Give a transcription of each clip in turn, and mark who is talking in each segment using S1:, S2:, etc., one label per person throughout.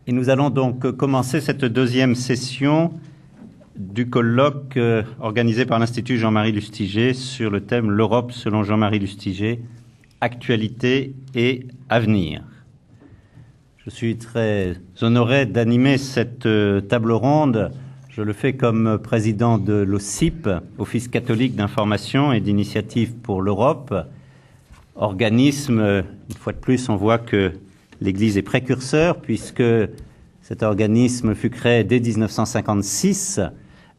S1: Et nous allons donc commencer cette deuxième session du colloque organisé par l'Institut Jean-Marie Lustiger sur le thème « L'Europe selon Jean-Marie Lustiger, actualité et avenir ». Je suis très honoré d'animer cette table ronde. Je le fais comme président de l'OSIP, Office catholique d'information et d'initiative pour l'Europe, organisme, une fois de plus, on voit que l'Église est précurseur, puisque cet organisme fut créé dès 1956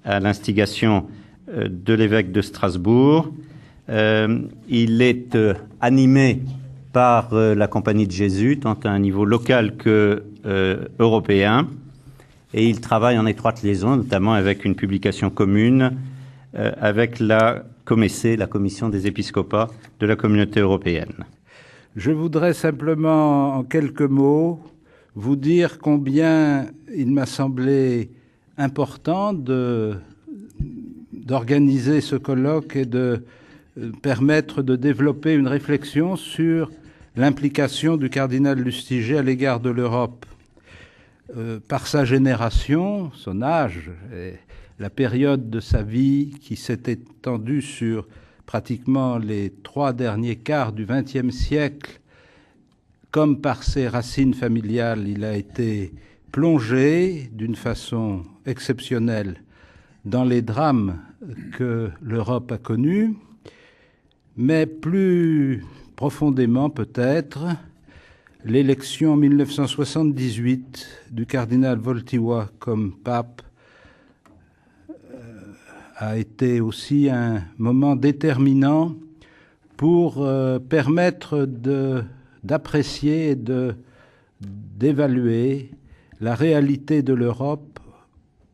S1: à l'instigation de l'évêque de Strasbourg. Il est animé par la Compagnie de Jésus, tant à un niveau local que européen, et il travaille en étroite liaison, notamment avec une publication commune avec la COMECE, la Commission des épiscopats de la Communauté européenne.
S2: Je voudrais simplement, en quelques mots, vous dire combien il m'a semblé important d'organiser ce colloque et de permettre de développer une réflexion sur l'implication du cardinal Lustiger à l'égard de l'Europe. Par sa génération, son âge, et la période de sa vie qui s'est étendue sur pratiquement les 3 derniers quarts du XXe siècle, comme par ses racines familiales, il a été plongé d'une façon exceptionnelle dans les drames que l'Europe a connus, mais plus profondément peut-être, l'élection en 1978 du cardinal Wojtyła comme pape a été aussi un moment déterminant pour permettre d'apprécier et d'évaluer la réalité de l'Europe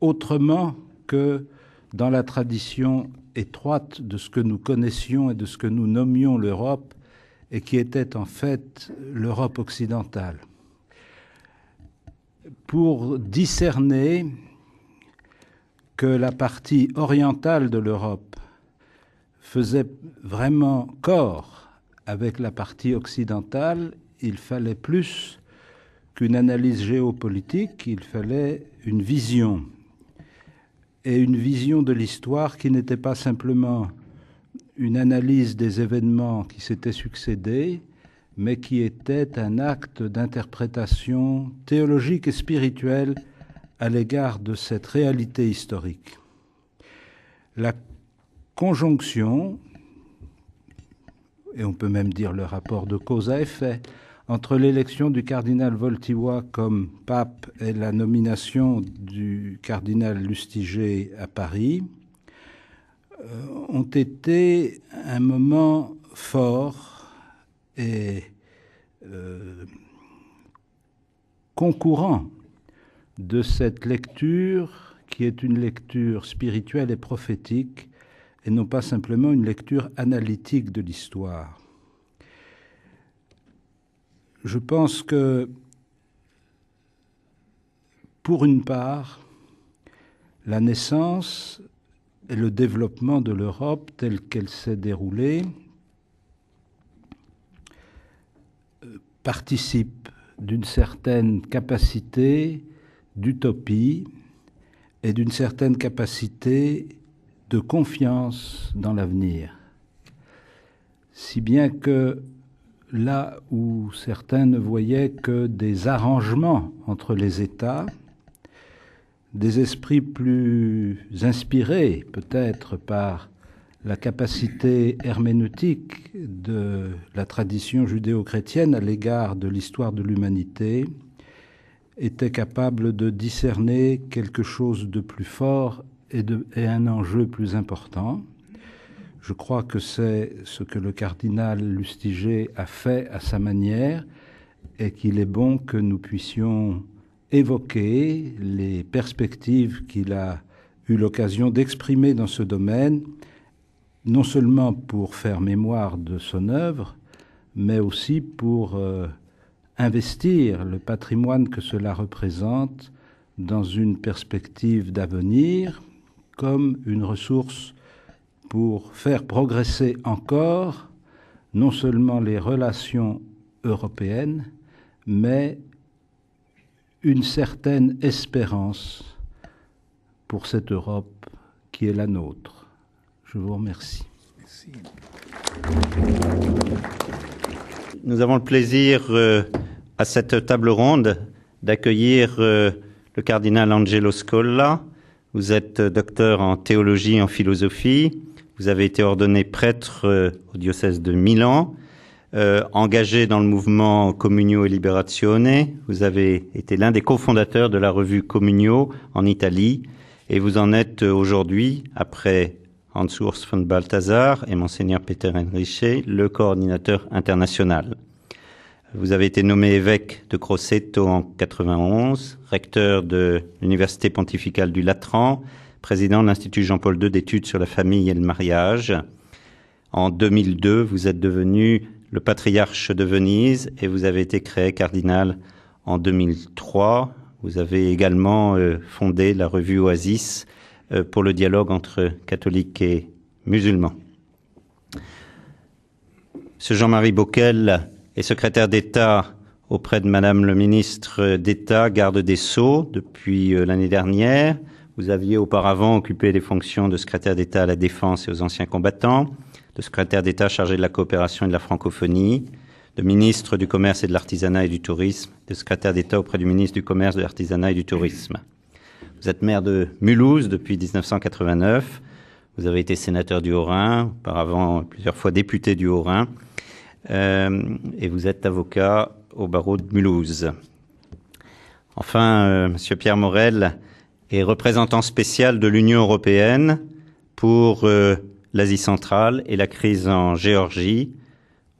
S2: autrement que dans la tradition étroite de ce que nous connaissions et de ce que nous nommions l'Europe, et qui était en fait l'Europe occidentale. Pour discerner que la partie orientale de l'Europe faisait vraiment corps avec la partie occidentale, il fallait plus qu'une analyse géopolitique, il fallait une vision. Et une vision de l'histoire qui n'était pas simplement une analyse des événements qui s'étaient succédés, mais qui était un acte d'interprétation théologique et spirituelle à l'égard de cette réalité historique. La conjonction, et on peut même dire le rapport de cause à effet, entre l'élection du cardinal Wojtyła comme pape et la nomination du cardinal Lustiger à Paris, ont été un moment fort et concourant de cette lecture qui est une lecture spirituelle et prophétique et non pas simplement une lecture analytique de l'histoire. Je pense que, pour une part, la naissance et le développement de l'Europe telle qu'elle s'est déroulée participe d'une certaine capacité d'utopie et d'une certaine capacité de confiance dans l'avenir. Si bien que là où certains ne voyaient que des arrangements entre les États, des esprits plus inspirés peut-être par la capacité herméneutique de la tradition judéo-chrétienne à l'égard de l'histoire de l'humanité, étaient capables de discerner quelque chose de plus fort et un enjeu plus important. Je crois que c'est ce que le cardinal Lustiger a fait à sa manière et qu'il est bon que nous puissions évoquer les perspectives qu'il a eu l'occasion d'exprimer dans ce domaine, non seulement pour faire mémoire de son œuvre, mais aussi pour investir le patrimoine que cela représente dans une perspective d'avenir comme une ressource pour faire progresser encore non seulement les relations européennes, mais une certaine espérance pour cette Europe qui est la nôtre. Je vous remercie.
S3: Merci.
S1: Nous avons le plaisir à cette table ronde d'accueillir le cardinal Angelo Scola. Vous êtes docteur en théologie et en philosophie. Vous avez été ordonné prêtre au diocèse de Milan, engagé dans le mouvement Communio e Liberazione. Vous avez été l'un des cofondateurs de la revue Communio en Italie et vous en êtes aujourd'hui, après Hans-Urs von Balthasar et Monseigneur Peter Henriche, le coordinateur international. Vous avez été nommé évêque de Grosseto en 91, recteur de l'Université pontificale du Latran, président de l'Institut Jean-Paul II d'études sur la famille et le mariage. En 2002, vous êtes devenu le patriarche de Venise et vous avez été créé cardinal en 2003. Vous avez également fondé la revue Oasis pour le dialogue entre catholiques et musulmans. Monsieur Jean-Marie Bockel est secrétaire d'État auprès de Madame le ministre d'État, garde des Sceaux, depuis l'année dernière. Vous aviez auparavant occupé les fonctions de secrétaire d'État à la Défense et aux anciens combattants, de secrétaire d'État chargé de la coopération et de la francophonie, de ministre du Commerce et de l'Artisanat et du Tourisme, de secrétaire d'État auprès du ministre du Commerce, de l'Artisanat et du Tourisme. Vous êtes maire de Mulhouse depuis 1989. Vous avez été sénateur du Haut-Rhin, auparavant plusieurs fois député du Haut-Rhin. Et vous êtes avocat au barreau de Mulhouse. Enfin, Monsieur Pierre Morel est représentant spécial de l'Union européenne pour l'Asie centrale et la crise en Géorgie.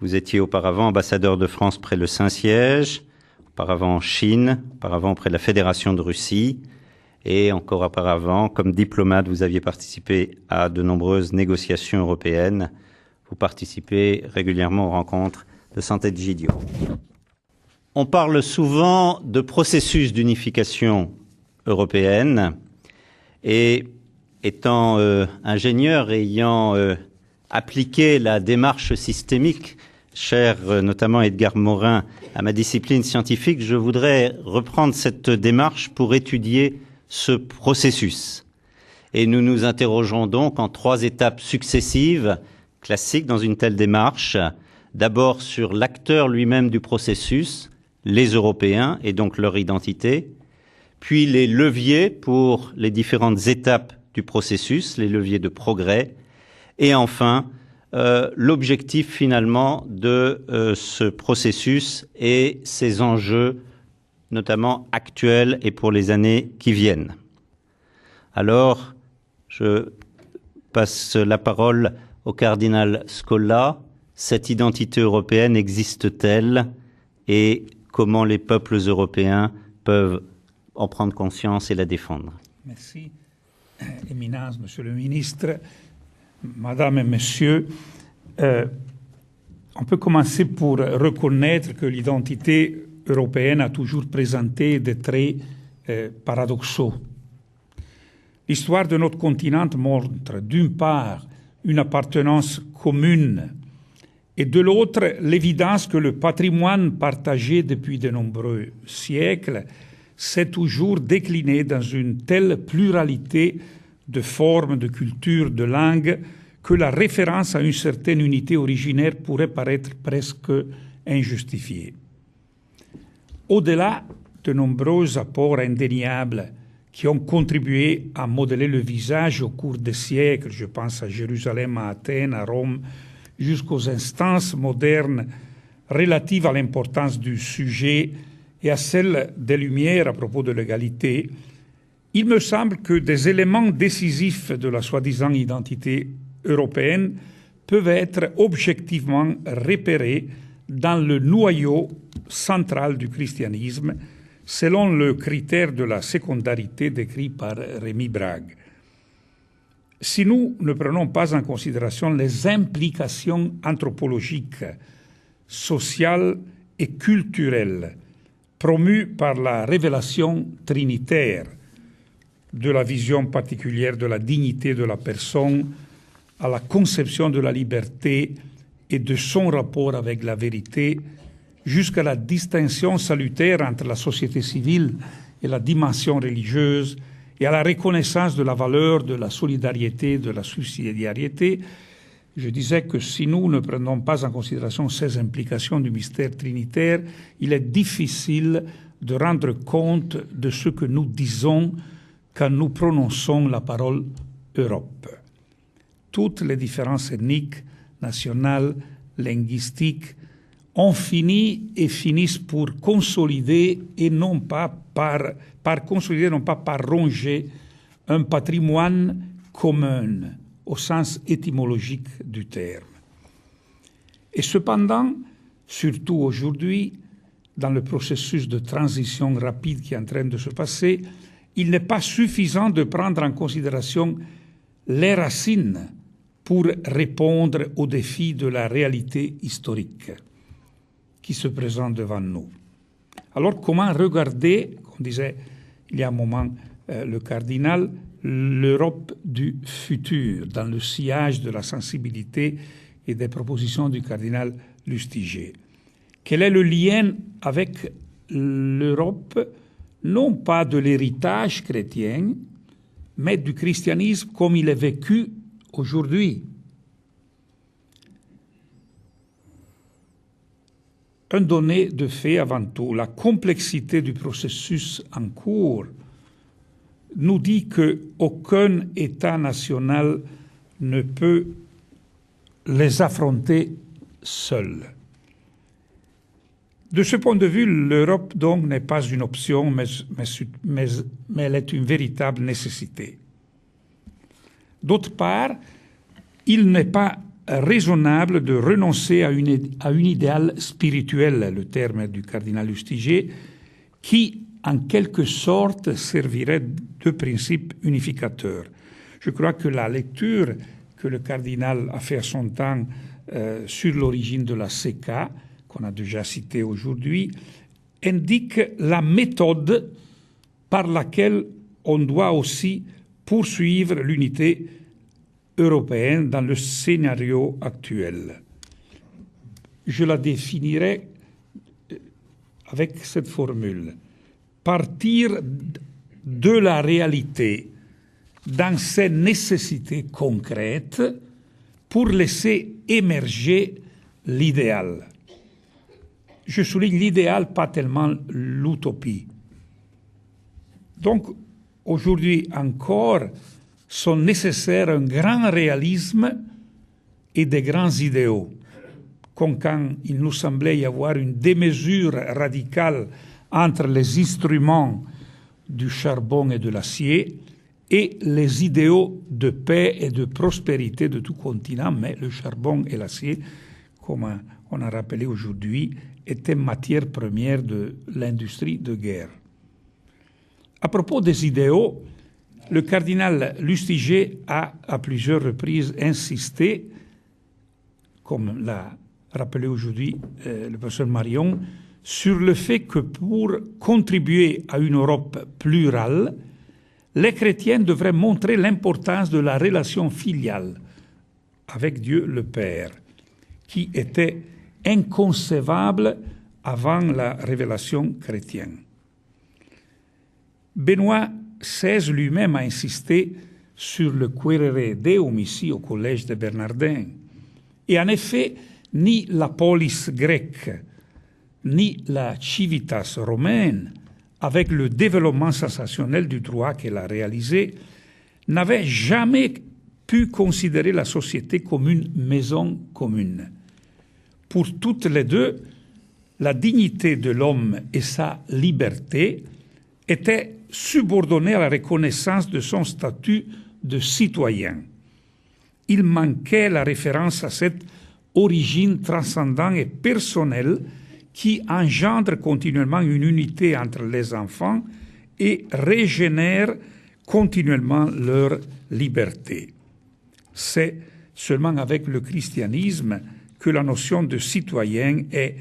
S1: Vous étiez auparavant ambassadeur de France près le Saint-Siège, auparavant en Chine, auparavant auprès de la Fédération de Russie, et encore auparavant, comme diplomate, vous aviez participé à de nombreuses négociations européennes. Vous participez régulièrement aux rencontres de Sant'Egidio. On parle souvent de processus d'unification européenne et étant ingénieur et ayant appliqué la démarche systémique, chère notamment Edgar Morin, à ma discipline scientifique, je voudrais reprendre cette démarche pour étudier ce processus. Et nous nous interrogeons donc en 3 étapes successives, classiques dans une telle démarche. D'abord sur l'acteur lui-même du processus, les Européens et donc leur identité, puis les leviers pour les différentes étapes du processus, les leviers de progrès, et enfin l'objectif finalement de ce processus et ses enjeux, notamment actuels et pour les années qui viennent. Alors, je passe la parole au cardinal Scola. Cette identité européenne existe-t-elle et comment les peuples européens peuvent en prendre conscience et la défendre?
S3: Merci. Éminence, Monsieur le ministre, Madame et Messieurs, on peut commencer pour reconnaître que l'identité européenne a toujours présenté des traits paradoxaux. L'histoire de notre continent montre, d'une part, une appartenance commune et de l'autre, l'évidence que le patrimoine partagé depuis de nombreux siècles s'est toujours décliné dans une telle pluralité de formes, de cultures, de langues, que la référence à une certaine unité originaire pourrait paraître presque injustifiée. Au-delà de nombreux apports indéniables qui ont contribué à modeler le visage au cours des siècles, je pense à Jérusalem, à Athènes, à Rome, jusqu'aux instances modernes relatives à l'importance du sujet et à celle des Lumières à propos de l'égalité, il me semble que des éléments décisifs de la soi-disant identité européenne peuvent être objectivement repérés dans le noyau central du christianisme, selon le critère de la secondarité décrit par Rémi Brague. Si nous ne prenons pas en considération les implications anthropologiques, sociales et culturelles promues par la révélation trinitaire de la vision particulière de la dignité de la personne à la conception de la liberté et de son rapport avec la vérité, jusqu'à la distinction salutaire entre la société civile et la dimension religieuse, et à la reconnaissance de la valeur de la solidarité, de la subsidiarité, je disais que si nous ne prenons pas en considération ces implications du mystère trinitaire, il est difficile de rendre compte de ce que nous disons quand nous prononçons la parole Europe. Toutes les différences ethniques, nationales, linguistiques ont fini et finissent pour consolider et non pas par consolider, non pas par ronger un patrimoine commun au sens étymologique du terme. Et cependant, surtout aujourd'hui, dans le processus de transition rapide qui est en train de se passer, il n'est pas suffisant de prendre en considération les racines pour répondre aux défis de la réalité historique qui se présente devant nous. Alors, comment regarder, comme disait il y a un moment le cardinal, l'Europe du futur, dans le sillage de la sensibilité et des propositions du cardinal Lustiger? Quel est le lien avec l'Europe, non pas de l'héritage chrétien, mais du christianisme comme il est vécu aujourd'hui? Un donné de fait avant tout, la complexité du processus en cours nous dit qu'aucun État national ne peut les affronter seul. De ce point de vue, l'Europe donc n'est pas une option, mais elle est une véritable nécessité. D'autre part, il n'est pas raisonnable de renoncer à une idéal spirituel, le terme du cardinal Lustiger, qui, en quelque sorte, servirait de principe unificateur. Je crois que la lecture que le cardinal a fait à son temps sur l'origine de la CECA, qu'on a déjà citée aujourd'hui, indique la méthode par laquelle on doit aussi poursuivre l'unité européenne dans le scénario actuel. Je la définirai avec cette formule. Partir de la réalité dans ses nécessités concrètes pour laisser émerger l'idéal. Je souligne l'idéal, pas tellement l'utopie. Donc, aujourd'hui encore, sont nécessaires un grand réalisme et des grands idéaux, comme quand il nous semblait y avoir une démesure radicale entre les instruments du charbon et de l'acier et les idéaux de paix et de prospérité de tout continent, mais le charbon et l'acier, comme on a rappelé aujourd'hui, étaient matière première de l'industrie de guerre. À propos des idéaux, le cardinal Lustiger a à plusieurs reprises insisté, comme l'a rappelé aujourd'hui le professeur Marion, sur le fait que pour contribuer à une Europe plurale, les chrétiens devraient montrer l'importance de la relation filiale avec Dieu le Père, qui était inconcevable avant la révélation chrétienne. Benoît XVI lui-même a insisté sur le Quaerere Deum ici au collège des Bernardins. Et en effet, ni la polis grecque, ni la civitas romaine, avec le développement sensationnel du droit qu'elle a réalisé, n'avaient jamais pu considérer la société comme une maison commune. Pour toutes les deux, la dignité de l'homme et sa liberté étaient subordonnées à la reconnaissance de son statut de citoyen. Il manquait la référence à cette origine transcendante et personnelle qui engendre continuellement une unité entre les enfants et régénère continuellement leur liberté. C'est seulement avec le christianisme que la notion de citoyen est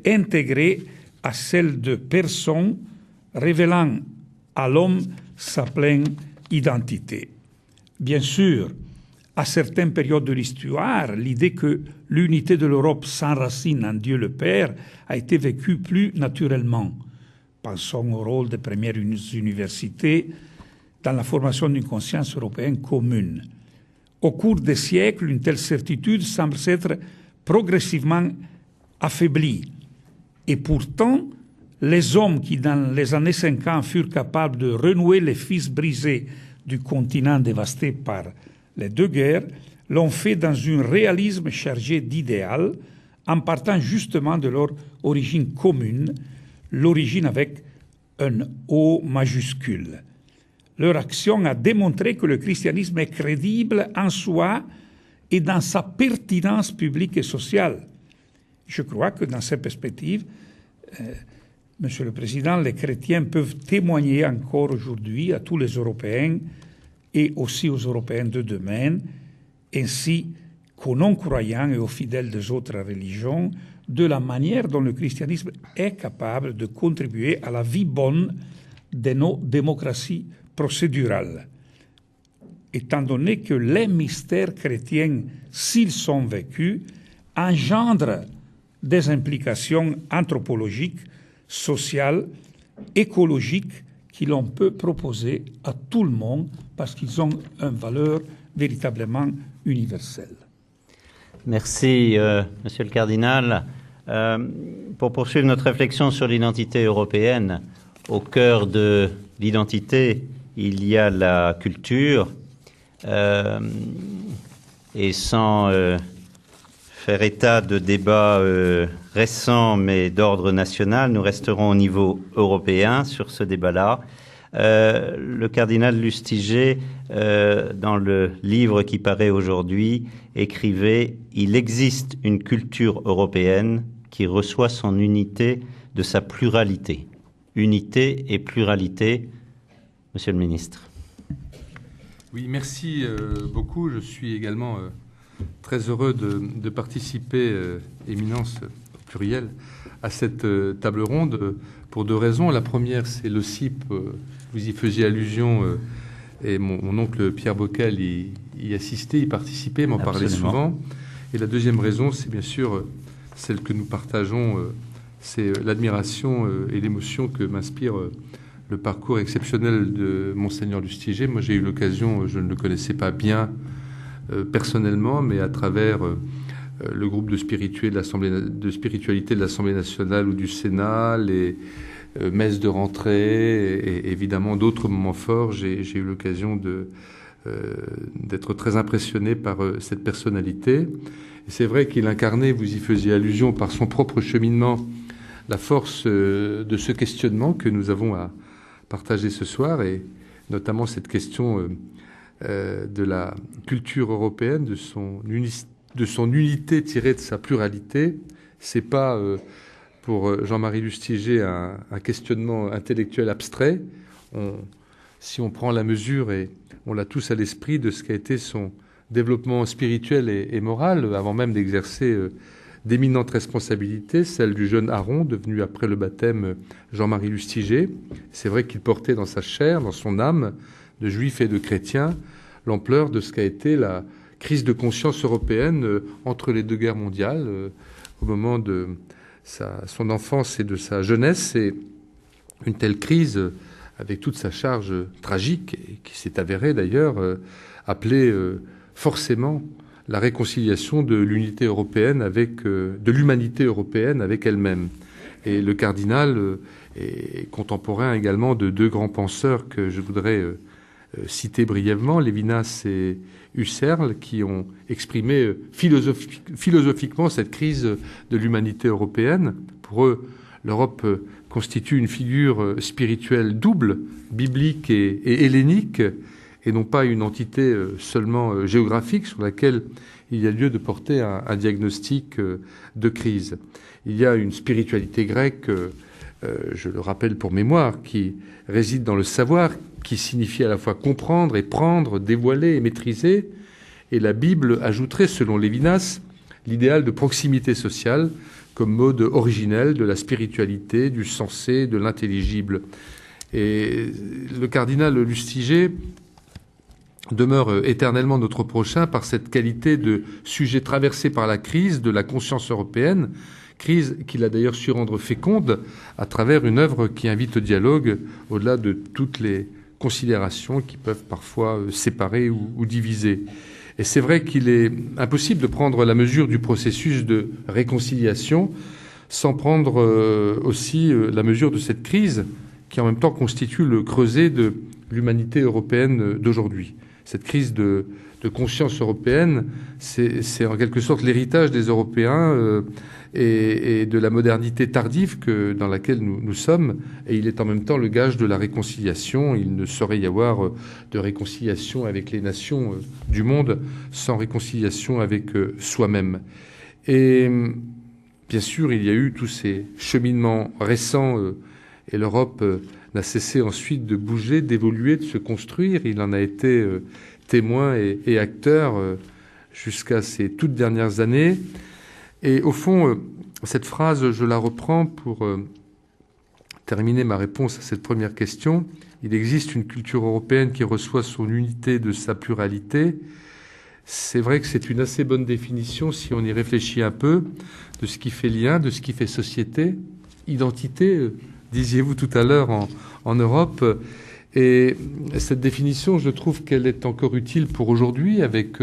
S3: intégrée à celle de personne, révélant à l'homme sa pleine identité. Bien sûr, à certaines périodes de l'histoire, l'idée que l'unité de l'Europe s'enracine en Dieu le Père a été vécue plus naturellement. Pensons au rôle des premières universités dans la formation d'une conscience européenne commune. Au cours des siècles, une telle certitude semble s'être progressivement affaiblie. Et pourtant, les hommes qui, dans les années 50, furent capables de renouer les fils brisés du continent dévasté par les deux guerres, l'ont fait dans un réalisme chargé d'idéal, en partant justement de leur origine commune, l'origine avec un O majuscule. Leur action a démontré que le christianisme est crédible en soi et dans sa pertinence publique et sociale. Je crois que dans cette perspective, Monsieur le Président, les chrétiens peuvent témoigner encore aujourd'hui à tous les Européens et aussi aux Européens de demain, ainsi qu'aux non-croyants et aux fidèles des autres religions, de la manière dont le christianisme est capable de contribuer à la vie bonne de nos démocraties procédurales. Étant donné que les mystères chrétiens, s'ils sont vécus, engendrent des implications anthropologiques, sociales, écologiques, que l'on peut proposer à tout le monde parce qu'ils ont une valeur véritablement universelle.
S1: Merci, Monsieur le Cardinal. Pour poursuivre notre réflexion sur l'identité européenne, au cœur de l'identité, il y a la culture. Et sans faire état de débats récents mais d'ordre national, nous resterons au niveau européen sur ce débat-là. Le cardinal Lustiger, dans le livre qui paraît aujourd'hui, écrivait « Il existe une culture européenne qui reçoit son unité de sa pluralité. » Unité et pluralité, Monsieur le ministre.
S4: Oui, merci beaucoup. Je suis également très heureux de participer, Éminence plurielle, à cette table ronde pour deux raisons. La première, c'est le CIP, vous y faisiez allusion, et mon oncle Pierre Bocal y assistait, y participait, m'en parlait souvent. Et la deuxième raison, c'est bien sûr celle que nous partageons, c'est l'admiration et l'émotion que m'inspire le parcours exceptionnel de Monseigneur Lustiger. Moi, j'ai eu l'occasion, je ne le connaissais pas bien personnellement, mais à travers le groupe de spiritualité de l'Assemblée nationale ou du Sénat, les messes de rentrée et évidemment d'autres moments forts, j'ai eu l'occasion d'être très impressionné par cette personnalité. Et c'est vrai qu'il incarnait, vous y faisiez allusion, par son propre cheminement, la force de ce questionnement que nous avons à partager ce soir, et notamment cette question de la culture européenne, de son unité tirée de sa pluralité. C'est pas pour Jean-Marie Lustiger un questionnement intellectuel abstrait. Si on prend la mesure, et on l'a tous à l'esprit, de ce qu'a été son développement spirituel et moral, avant même d'exercer d'éminentes responsabilités, celle du jeune Aaron, devenu après le baptême Jean-Marie Lustiger. C'est vrai qu'il portait dans sa chair, dans son âme, de juif et de chrétien, l'ampleur de ce qu'a été la crise de conscience européenne entre les deux guerres mondiales, au moment de son enfance et de sa jeunesse. Et une telle crise, avec toute sa charge tragique, et qui s'est avérée d'ailleurs, appelait forcément la réconciliation de l'unité européenne de l'humanité européenne avec elle-même. Et le cardinal est contemporain également de deux grands penseurs que je voudrais citer brièvement, Lévinas et Husserl, qui ont exprimé philosophiquement cette crise de l'humanité européenne. Pour eux, l'Europe constitue une figure spirituelle double, biblique et hellénique, et non pas une entité seulement géographique sur laquelle il y a lieu de porter un diagnostic de crise. Il y a une spiritualité grecque, je le rappelle pour mémoire, qui réside dans le savoir, qui signifie à la fois comprendre et prendre, dévoiler et maîtriser. Et la Bible ajouterait, selon Lévinas, l'idéal de proximité sociale comme mode originel de la spiritualité, du sensé, de l'intelligible. Et le cardinal Lustiger demeure éternellement notre prochain par cette qualité de sujet traversé par la crise de la conscience européenne, crise qu'il a d'ailleurs su rendre féconde à travers une œuvre qui invite au dialogue au-delà de toutes les considérations qui peuvent parfois séparer ou diviser. Et c'est vrai qu'il est impossible de prendre la mesure du processus de réconciliation sans prendre aussi la mesure de cette crise qui en même temps constitue le creuset de l'humanité européenne d'aujourd'hui. Cette crise de conscience européenne, c'est en quelque sorte l'héritage des Européens et de la modernité tardive dans laquelle nous sommes. Et il est en même temps le gage de la réconciliation. Il ne saurait y avoir de réconciliation avec les nations du monde sans réconciliation avec soi-même. Et bien sûr, il y a eu tous ces cheminements récents et l'Europe n'a cessé ensuite de bouger, d'évoluer, de se construire. Il en a été témoin et acteur jusqu'à ces toutes dernières années. Et au fond, cette phrase, je la reprends pour terminer ma réponse à cette première question. Il existe une culture européenne qui reçoit son unité de sa pluralité. C'est vrai que c'est une assez bonne définition si on y réfléchit un peu, de ce qui fait lien, de ce qui fait société, identité, disiez-vous tout à l'heure en Europe. Et cette définition, je trouve qu'elle est encore utile pour aujourd'hui avec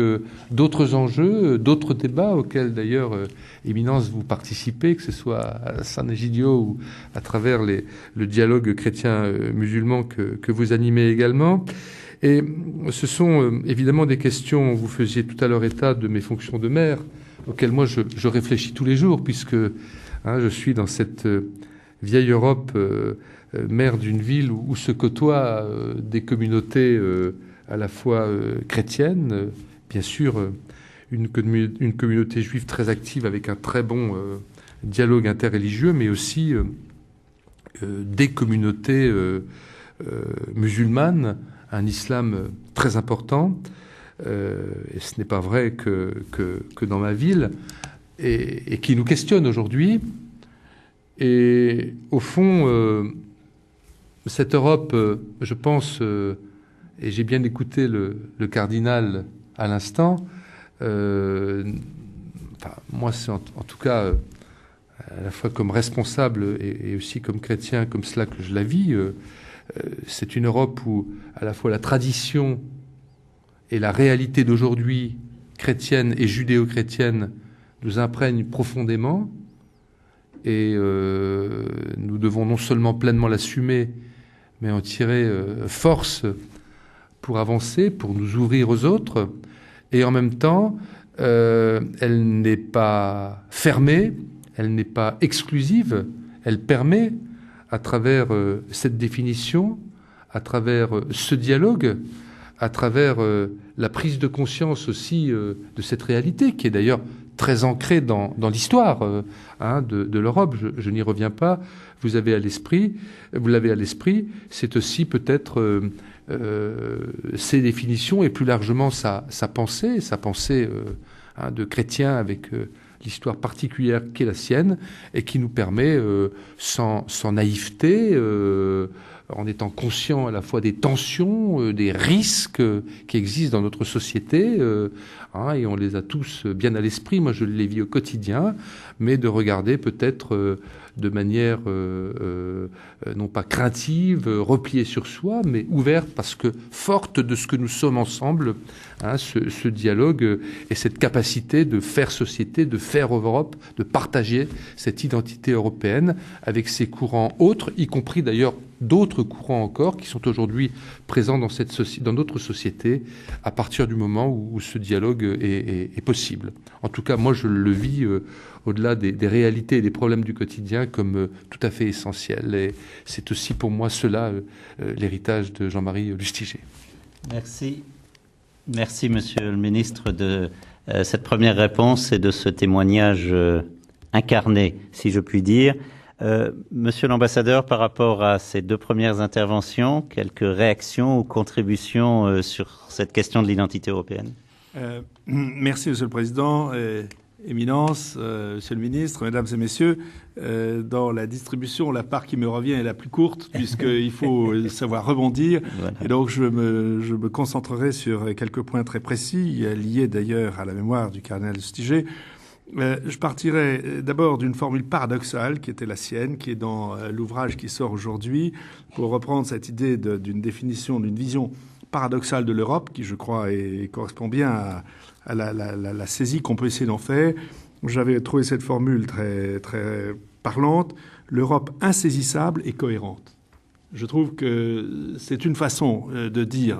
S4: d'autres enjeux, d'autres débats auxquels d'ailleurs, Éminence, vous participez, que ce soit à San Egidio ou à travers le dialogue chrétien-musulman que vous animez également. Et ce sont évidemment des questions, vous faisiez tout à l'heure état de mes fonctions de maire, auxquelles moi je réfléchis tous les jours, puisque je suis dans cette vieille Europe, maire d'une ville où se côtoient des communautés à la fois chrétiennes, bien sûr une communauté juive très active avec un très bon dialogue interreligieux, mais aussi des communautés musulmanes, un islam très important. Et ce n'est pas vrai que dans ma ville, et qui nous questionne aujourd'hui. Et au fond, cette Europe, je pense, et j'ai bien écouté le cardinal à l'instant, moi c'est en tout cas à la fois comme responsable et aussi comme chrétien, comme cela que je la vis, c'est une Europe où à la fois la tradition et la réalité d'aujourd'hui, chrétienne et judéo-chrétienne, nous imprègnent profondément. Et nous devons non seulement pleinement l'assumer, mais en tirer force pour avancer, pour nous ouvrir aux autres. Et en même temps, elle n'est pas fermée, elle n'est pas exclusive, elle permet, à travers cette définition, à travers ce dialogue, à travers la prise de conscience aussi de cette réalité, qui est d'ailleurs très ancrée dans l'histoire de l'Europe. Je n'y reviens pas. Vous l'avez à l'esprit. C'est aussi peut-être ses définitions et plus largement sa pensée de chrétien avec l'histoire particulière qui est la sienne et qui nous permet, sans naïveté, en étant conscient à la fois des tensions, des risques qui existent dans notre société, et on les a tous bien à l'esprit, moi je les vis au quotidien, mais de regarder peut-être de manière non pas craintive, repliée sur soi, mais ouverte, parce que forte de ce que nous sommes ensemble, ce dialogue et cette capacité de faire société, de faire Europe, de partager cette identité européenne avec ses courants autres, y compris d'ailleurs d'autres courants encore qui sont aujourd'hui présents dans notre société à partir du moment où ce dialogue est possible. En tout cas, moi je le vis au-delà des réalités et des problèmes du quotidien comme tout à fait essentiel. Et c'est aussi pour moi cela l'héritage de Jean-Marie Lustiger.
S1: Merci. Merci, Monsieur le Ministre, de cette première réponse et de ce témoignage incarné, si je puis dire. Monsieur l'ambassadeur, par rapport à ces deux premières interventions, quelques réactions ou contributions sur cette question de l'identité européenne?
S5: Merci, Monsieur le Président. Éminence, Monsieur le Ministre, Mesdames et Messieurs, dans la distribution, la part qui me revient est la plus courte, puisqu'il faut savoir rebondir. Voilà. Et donc, je me concentrerai sur quelques points très précis, liés d'ailleurs à la mémoire du cardinal Lustiger. Je partirai d'abord d'une formule paradoxale qui était la sienne, qui est dans l'ouvrage qui sort aujourd'hui, pour reprendre cette idée d'une définition, d'une vision paradoxale de l'Europe, qui, je crois, correspond bien à la saisie qu'on peut essayer d'en faire. J'avais trouvé cette formule très, très parlante. L'Europe insaisissable et cohérente. Je trouve que c'est une façon de dire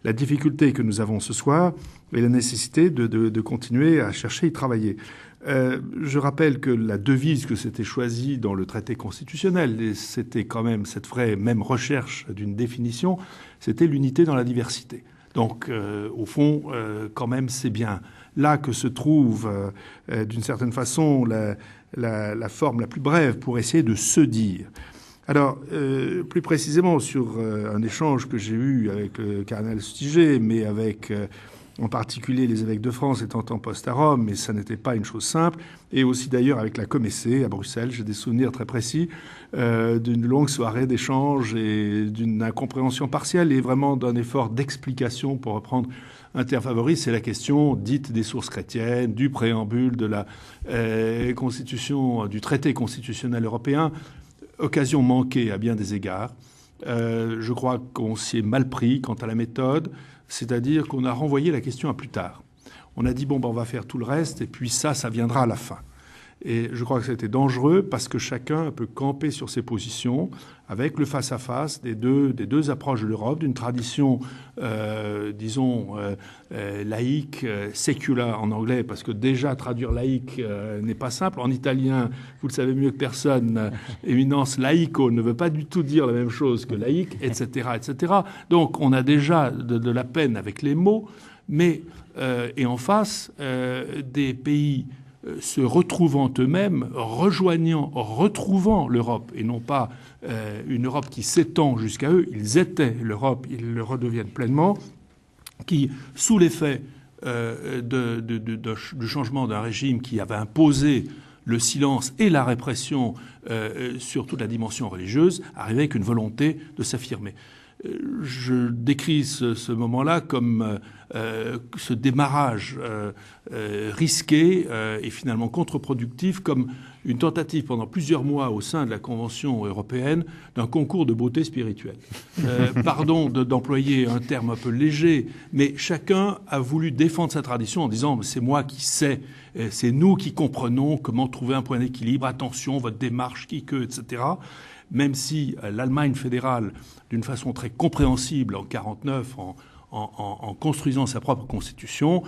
S5: la difficulté que nous avons ce soir et la nécessité de continuer à chercher et travailler. Je rappelle que la devise que s'était choisie dans le traité constitutionnel, et c'était quand même cette vraie même recherche d'une définition, c'était l'unité dans la diversité. Donc, au fond, quand même, c'est bien là que se trouve, d'une certaine façon, la forme la plus brève pour essayer de se dire. Alors, plus précisément sur un échange que j'ai eu avec le cardinal Lustiger, mais avec en particulier les évêques de France étant en poste à Rome, mais ça n'était pas une chose simple, et aussi d'ailleurs avec la Comessée à Bruxelles. J'ai des souvenirs très précis d'une longue soirée d'échange et d'une incompréhension partielle et vraiment d'un effort d'explication, pour reprendre un terme favori, c'est la question dite des sources chrétiennes, du préambule de la Constitution, du traité constitutionnel européen. Occasion manquée à bien des égards. Je crois qu'on s'y est mal pris quant à la méthode, c'est-à-dire qu'on a renvoyé la question à plus tard. On a dit, bon, on va faire tout le reste, et puis ça viendra à la fin. Et je crois que c'était dangereux parce que chacun peut camper sur ses positions avec le face-à-face des deux approches de l'Europe, d'une tradition, laïque, sécula en anglais, parce que déjà traduire laïque n'est pas simple. En italien, vous le savez mieux que personne, éminence, laico ne veut pas du tout dire la même chose que laïque, etc., etc. Donc on a déjà de la peine avec les mots, mais et en face, des pays se retrouvant eux-mêmes, retrouvant l'Europe, et non pas une Europe qui s'étend jusqu'à eux. Ils étaient l'Europe, ils le redeviennent pleinement, qui, sous l'effet du changement d'un régime qui avait imposé le silence et la répression sur toute la dimension religieuse, arrivaient avec une volonté de s'affirmer. Je décris ce moment-là comme ce démarrage risqué et finalement contre-productif, comme une tentative pendant plusieurs mois au sein de la Convention européenne d'un concours de beauté spirituelle. Pardon d'employer un terme un peu léger, mais chacun a voulu défendre sa tradition en disant « c'est moi qui sais, c'est nous qui comprenons comment trouver un point d'équilibre, attention, votre démarche, qui que, etc. » Même si l'Allemagne fédérale, d'une façon très compréhensible en 1949, en construisant sa propre constitution,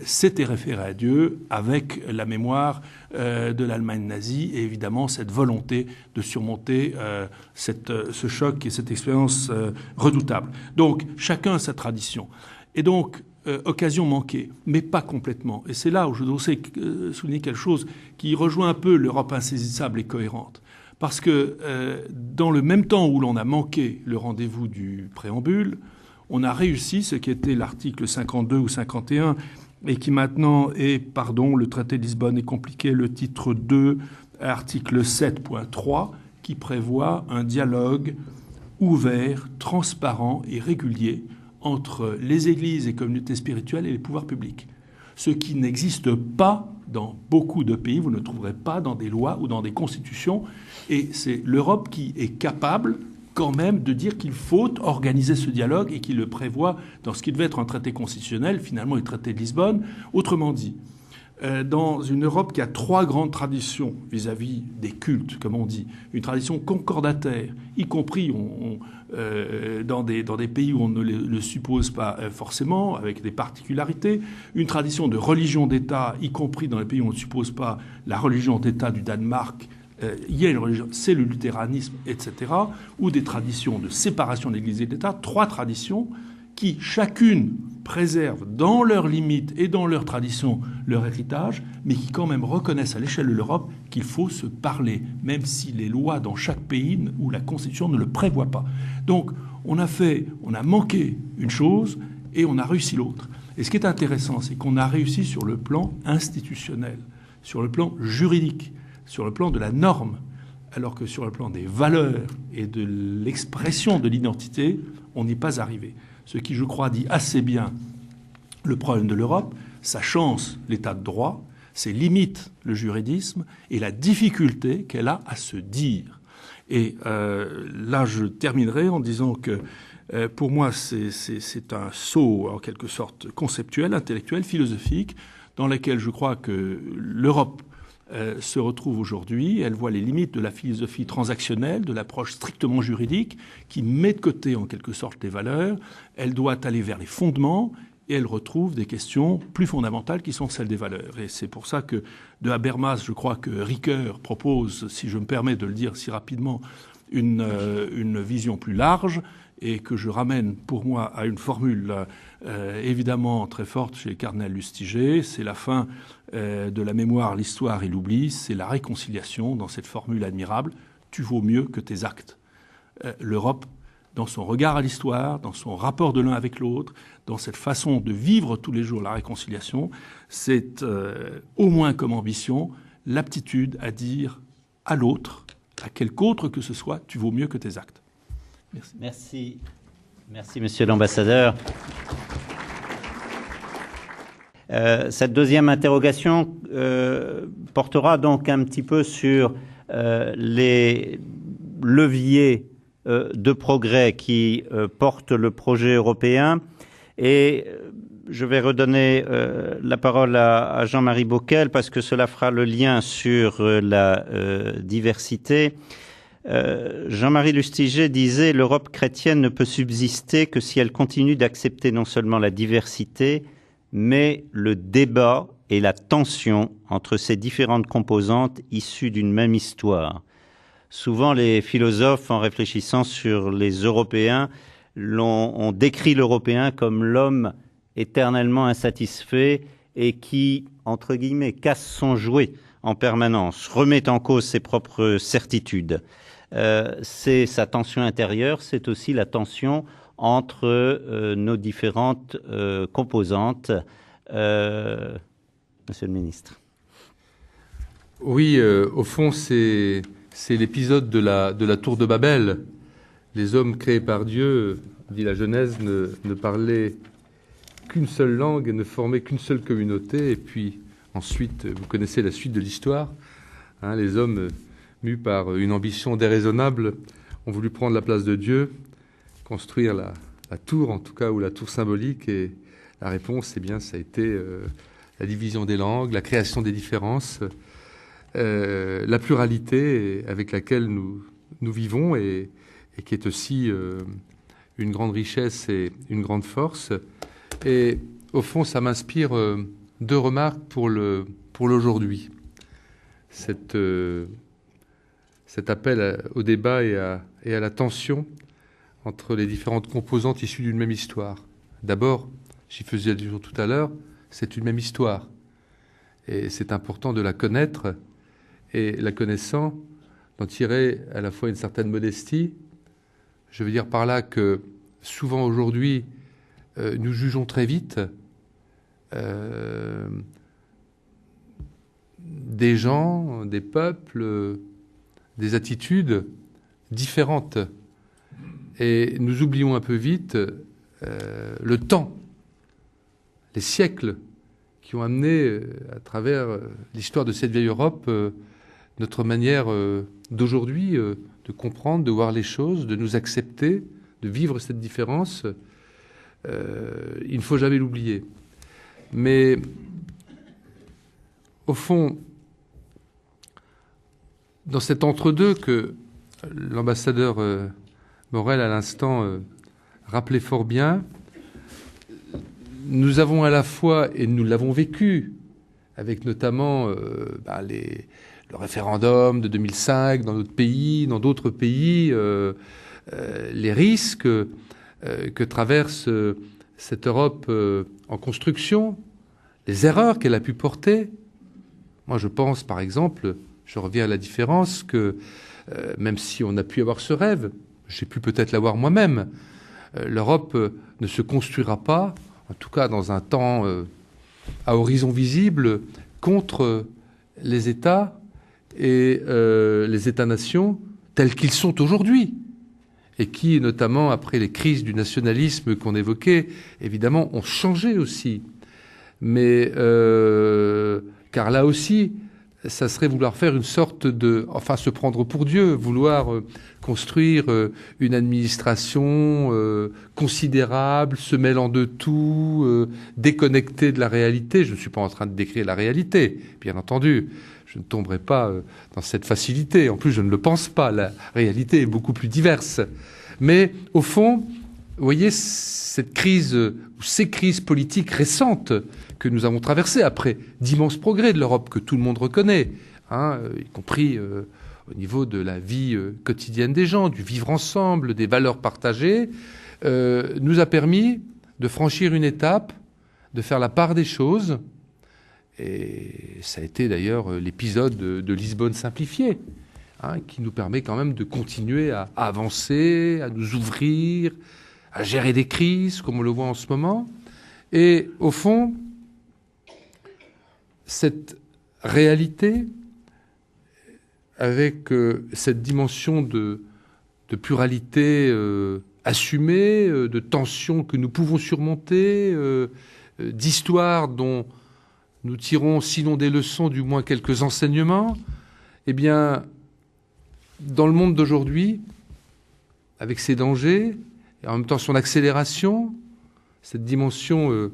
S5: s'était référée à Dieu avec la mémoire de l'Allemagne nazie et évidemment cette volonté de surmonter ce choc et cette expérience redoutable. Donc chacun a sa tradition. Et donc, occasion manquée, mais pas complètement. Et c'est là où je dois aussi souligner quelque chose qui rejoint un peu l'Europe insaisissable et cohérente. Parce que dans le même temps où l'on a manqué le rendez-vous du préambule, on a réussi ce qui était l'article 52 ou 51 et qui maintenant est, le traité de Lisbonne est compliqué, le titre 2, article 7.3, qui prévoit un dialogue ouvert, transparent et régulier entre les églises et communautés spirituelles et les pouvoirs publics. Ce qui n'existe pas dans beaucoup de pays, vous ne trouverez pas dans des lois ou dans des constitutions. Et c'est l'Europe qui est capable quand même de dire qu'il faut organiser ce dialogue et qui le prévoit dans ce qui devait être un traité constitutionnel, finalement le traité de Lisbonne. Autrement dit, dans une Europe qui a trois grandes traditions vis-à-vis des cultes, comme on dit, une tradition concordataire, y compris dans des pays où on ne le suppose pas forcément, avec des particularités, une tradition de religion d'État, y compris dans les pays où on ne suppose pas la religion d'État du Danemark, il y a une religion, c'est le luthéranisme, etc., ou des traditions de séparation de l'Église et de l'État, trois traditions qui, chacune, préservent dans leurs limites et dans leurs traditions leur héritage, mais qui quand même reconnaissent à l'échelle de l'Europe qu'il faut se parler, même si les lois dans chaque pays ou la Constitution ne le prévoient pas. Donc, on a manqué une chose et on a réussi l'autre. Et ce qui est intéressant, c'est qu'on a réussi sur le plan institutionnel, sur le plan juridique, sur le plan de la norme, alors que sur le plan des valeurs et de l'expression de l'identité, on n'y est pas arrivé. Ce qui, je crois, dit assez bien le problème de l'Europe, sa chance, l'état de droit, ses limites, le juridisme, et la difficulté qu'elle a à se dire. Et là, je terminerai en disant que pour moi, c'est un saut, en quelque sorte, conceptuel, intellectuel, philosophique, dans lequel je crois que l'Europe se retrouve aujourd'hui. Elle voit les limites de la philosophie transactionnelle, de l'approche strictement juridique, qui met de côté, en quelque sorte, les valeurs. Elle doit aller vers les fondements, et elle retrouve des questions plus fondamentales qui sont celles des valeurs. Et c'est pour ça que, de Habermas, je crois que Ricoeur propose, si je me permets de le dire si rapidement, une vision plus large, et que je ramène pour moi à une formule évidemment très forte chez Cardinal Lustiger. C'est la fin de la mémoire, l'histoire et l'oubli. C'est la réconciliation dans cette formule admirable. Tu vaux mieux que tes actes. L'Europe, dans son regard à l'histoire, dans son rapport de l'un avec l'autre, dans cette façon de vivre tous les jours la réconciliation, c'est au moins comme ambition l'aptitude à dire à l'autre, à quelque autre que ce soit, tu vaux mieux que tes actes.
S1: Merci. Merci, monsieur l'ambassadeur. Cette deuxième interrogation portera donc un petit peu sur les leviers de progrès qui portent le projet européen. Et je vais redonner la parole à Jean-Marie Bockel parce que cela fera le lien sur la diversité. Jean-Marie Lustiger disait « L'Europe chrétienne ne peut subsister que si elle continue d'accepter non seulement la diversité, mais le débat et la tension entre ces différentes composantes issues d'une même histoire. » Souvent, les philosophes, en réfléchissant sur les Européens, ont décrit l'Européen comme l'homme éternellement insatisfait et qui, entre guillemets, casse son jouet en permanence, remet en cause ses propres certitudes. C'est sa tension intérieure, c'est aussi la tension entre nos différentes composantes. Monsieur le ministre.
S4: Oui, au fond, c'est l'épisode de la tour de Babel. Les hommes créés par Dieu, dit la Genèse, ne parlaient qu'une seule langue et ne formaient qu'une seule communauté. Et puis ensuite, vous connaissez la suite de l'histoire. Hein, les hommes, mus par une ambition déraisonnable, ont voulu prendre la place de Dieu, construire la tour, en tout cas, ou la tour symbolique. Et la réponse, eh bien, ça a été la division des langues, la création des différences, la pluralité avec laquelle nous vivons et qui est aussi une grande richesse et une grande force. Et au fond, ça m'inspire deux remarques pour l'aujourd'hui. Cet appel au débat et à la tension entre les différentes composantes issues d'une même histoire. D'abord, j'y faisais allusion tout à l'heure, c'est une même histoire. Et c'est important de la connaître et, la connaissant, d'en tirer à la fois une certaine modestie. Je veux dire par là que souvent aujourd'hui, nous jugeons très vite des gens, des peuples, des attitudes différentes. Et nous oublions un peu vite le temps, les siècles qui ont amené, à travers l'histoire de cette vieille Europe, notre manière d'aujourd'hui de comprendre, de voir les choses, de nous accepter, de vivre cette différence. Il ne faut jamais l'oublier. Mais au fond, dans cet entre-deux que l'ambassadeur Morel, à l'instant, rappelait fort bien, nous avons à la fois, et nous l'avons vécu, avec notamment le référendum de 2005 dans notre pays, dans d'autres pays, les risques que traverse cette Europe en construction, les erreurs qu'elle a pu porter. Moi, je pense, par exemple, je reviens à la différence que, même si on a pu avoir ce rêve, j'ai pu peut-être l'avoir moi-même, l'Europe ne se construira pas en tout cas dans un temps à horizon visible, contre les États et les États-nations tels qu'ils sont aujourd'hui, et qui, notamment après les crises du nationalisme qu'on évoquait, évidemment, ont changé aussi. Mais, car là aussi, ça serait vouloir faire une sorte de... Enfin, se prendre pour Dieu, vouloir construire une administration considérable, se mêlant de tout, déconnectée de la réalité. Je ne suis pas en train de décrire la réalité, bien entendu. Je ne tomberai pas dans cette facilité. En plus, je ne le pense pas. La réalité est beaucoup plus diverse. Mais au fond, vous voyez, cette crise, ou ces crises politiques récentes que nous avons traversées après d'immenses progrès de l'Europe que tout le monde reconnaît, y compris au niveau de la vie quotidienne des gens, du vivre ensemble, des valeurs partagées, nous a permis de franchir une étape, de faire la part des choses. Et ça a été d'ailleurs l'épisode de Lisbonne simplifiée, qui nous permet quand même de continuer à avancer, à nous ouvrir, à gérer des crises, comme on le voit en ce moment. Et au fond, cette réalité, avec cette dimension de pluralité assumée, de tensions que nous pouvons surmonter, d'histoire dont nous tirons, sinon des leçons, du moins quelques enseignements, eh bien, dans le monde d'aujourd'hui, avec ses dangers, et en même temps son accélération, cette dimension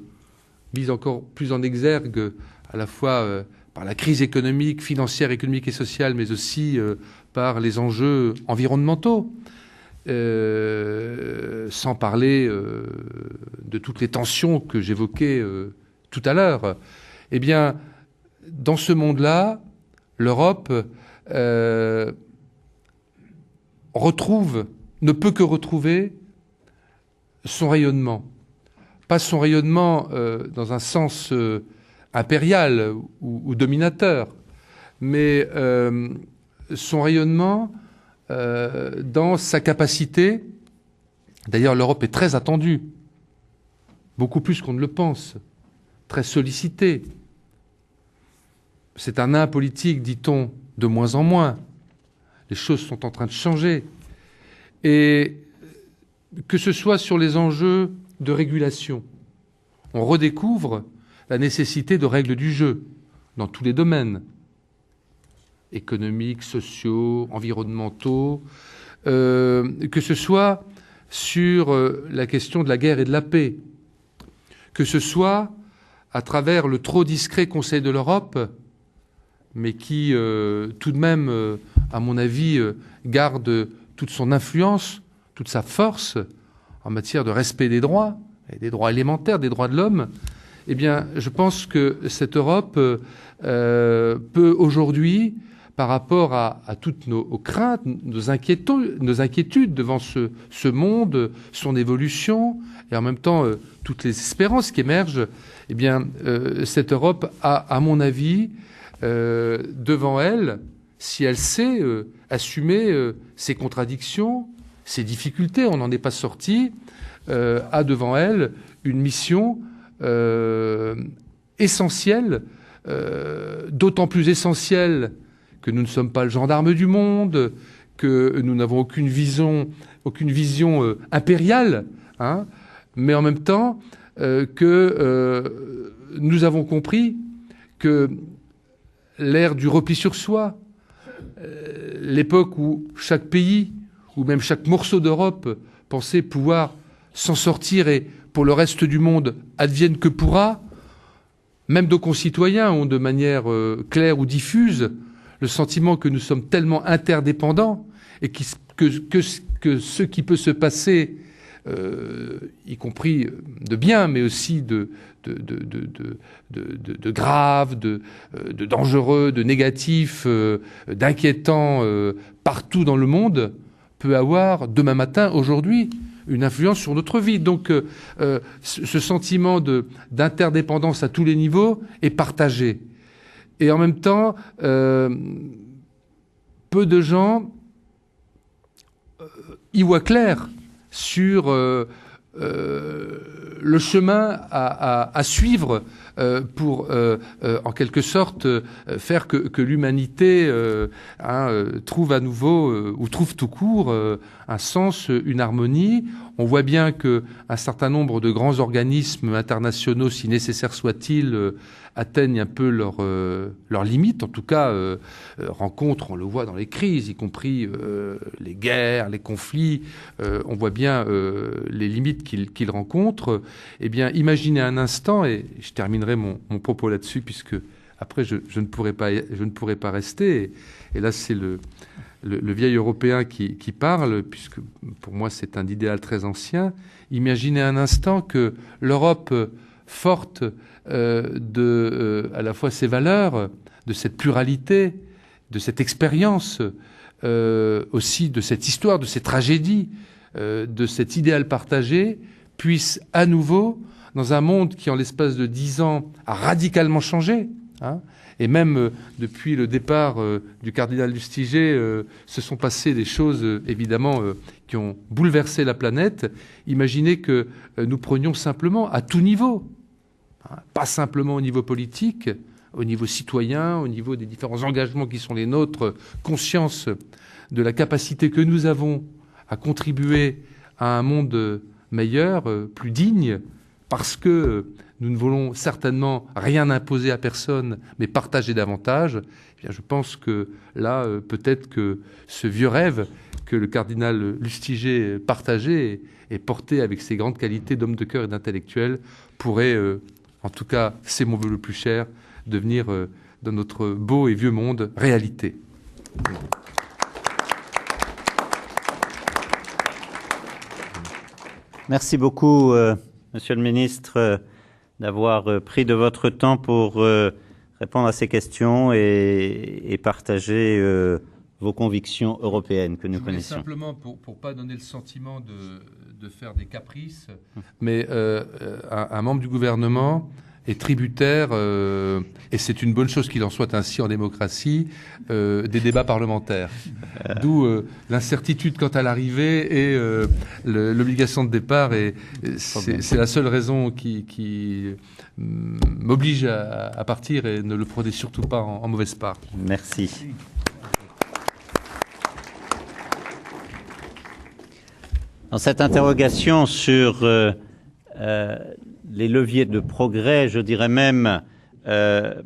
S4: mise encore plus en exergue à la fois par la crise économique, financière, économique et sociale, mais aussi par les enjeux environnementaux, sans parler de toutes les tensions que j'évoquais tout à l'heure. Eh bien, dans ce monde-là, l'Europe ne peut que retrouver son rayonnement. Pas son rayonnement dans un sens impérial ou dominateur, mais son rayonnement dans sa capacité. D'ailleurs, l'Europe est très attendue, beaucoup plus qu'on ne le pense, très sollicitée. C'est un nain politique, dit-on, de moins en moins. Les choses sont en train de changer. Et que ce soit sur les enjeux de régulation, on redécouvre la nécessité de règles du jeu dans tous les domaines, économiques, sociaux, environnementaux, que ce soit sur la question de la guerre et de la paix, que ce soit à travers le trop discret Conseil de l'Europe, mais qui, tout de même, à mon avis, garde toute son influence, toute sa force en matière de respect des droits, et des droits élémentaires, des droits de l'homme. Eh bien, je pense que cette Europe peut aujourd'hui, par rapport à toutes nos craintes, nos inquiétudes devant ce monde, son évolution, et en même temps toutes les espérances qui émergent, eh bien, cette Europe a, à mon avis, devant elle, si elle sait assumer ses contradictions, ses difficultés, on n'en est pas sorti, a devant elle une mission essentielle, d'autant plus essentielle que nous ne sommes pas le gendarme du monde, que nous n'avons aucune vision impériale, mais en même temps que nous avons compris que l'ère du repli sur soi, l'époque où chaque pays, ou même chaque morceau d'Europe pensait pouvoir s'en sortir et pour le reste du monde advienne que pourra, même nos concitoyens ont de manière claire ou diffuse le sentiment que nous sommes tellement interdépendants et que ce qui peut se passer, y compris de bien, mais aussi de grave, de dangereux, de négatif, d'inquiétant partout dans le monde, peut avoir demain matin, aujourd'hui, une influence sur notre vie. Donc ce sentiment d'interdépendance à tous les niveaux est partagé. Et en même temps, peu de gens y voient clair sur le chemin à suivre pour, en quelque sorte, faire que l'humanité trouve à nouveau, ou trouve tout court, un sens, une harmonie. On voit bien qu'un certain nombre de grands organismes internationaux, si nécessaire soit-il, atteignent un peu leurs limites, en tout cas rencontrent, on le voit dans les crises, y compris les guerres, les conflits, on voit bien les limites qu'ils rencontrent. Eh bien, imaginez un instant, et je terminerai mon propos là-dessus, puisque après je ne pourrai pas rester, et là c'est le vieil Européen qui parle, puisque pour moi c'est un idéal très ancien. Imaginez un instant que l'Europe forte à la fois ses valeurs, de cette pluralité, de cette expérience, aussi de cette histoire, de ces tragédies, de cet idéal partagé, puisse à nouveau, dans un monde qui en l'espace de 10 ans a radicalement changé, et même depuis le départ du cardinal Lustiger, se sont passées des choses évidemment qui ont bouleversé la planète. Imaginez que nous prenions simplement à tout niveau, pas simplement au niveau politique, au niveau citoyen, au niveau des différents engagements qui sont les nôtres, conscience de la capacité que nous avons à contribuer à un monde meilleur, plus digne, parce que nous ne voulons certainement rien imposer à personne, mais partager davantage. Eh bien, je pense que là, peut-être que ce vieux rêve que le cardinal Lustiger partageait et portait avec ses grandes qualités d'homme de cœur et d'intellectuel pourrait, en tout cas, c'est mon vœu le plus cher, devenir, dans notre beau et vieux monde, réalité.
S1: Merci beaucoup, Monsieur le Ministre, d'avoir pris de votre temps pour répondre à ces questions et partager vos convictions européennes que nous connaissons.
S4: Simplement, pour ne pas donner le sentiment de faire des caprices, mais un membre du gouvernement est tributaire, et c'est une bonne chose qu'il en soit ainsi en démocratie, des débats parlementaires. D'où l'incertitude quant à l'arrivée et l'obligation de départ. Et c'est la seule raison qui m'oblige à partir, et ne le prenez surtout pas en mauvaise part.
S1: Merci. Dans cette interrogation sur les leviers de progrès, je dirais même la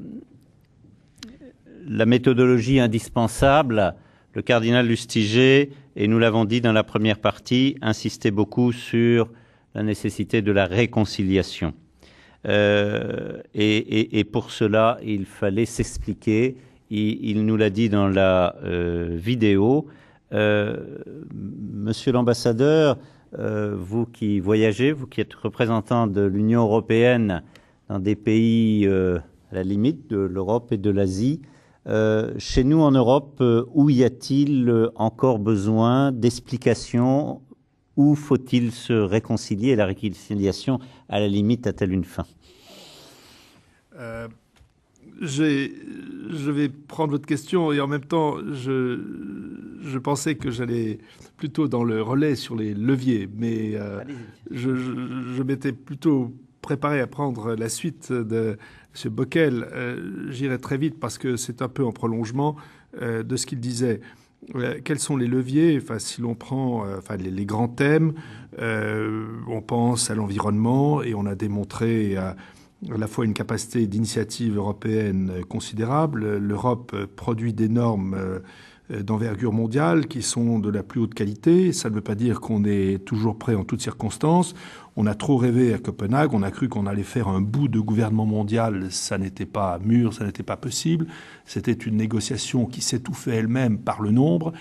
S1: méthodologie indispensable, le cardinal Lustiger, et nous l'avons dit dans la première partie, insistait beaucoup sur la nécessité de la réconciliation. Et pour cela, il fallait s'expliquer. Il nous l'a dit dans la vidéo. Monsieur l'ambassadeur, vous qui voyagez, vous qui êtes représentant de l'Union européenne dans des pays à la limite de l'Europe et de l'Asie, chez nous en Europe, où y a-t-il encore besoin d'explications? Où faut-il se réconcilier? La réconciliation, à la limite, a-t-elle une fin?
S6: Je vais prendre votre question et en même temps, je pensais que j'allais plutôt dans le relais sur les leviers, mais je m'étais plutôt préparé à prendre la suite de M. Bockel. J'irai très vite parce que c'est un peu en prolongement de ce qu'il disait. Quels sont les leviers? Enfin, si l'on prend les grands thèmes, on pense à l'environnement et on a démontré à la fois une capacité d'initiative européenne considérable. L'Europe produit des normes d'envergure mondiale qui sont de la plus haute qualité. Ça ne veut pas dire qu'on est toujours prêt en toutes circonstances. On a trop rêvé à Copenhague, on a cru qu'on allait faire un bout de gouvernement mondial. Ça n'était pas mûr, ça n'était pas possible. C'était une négociation qui s'étouffait elle-même par le nombre.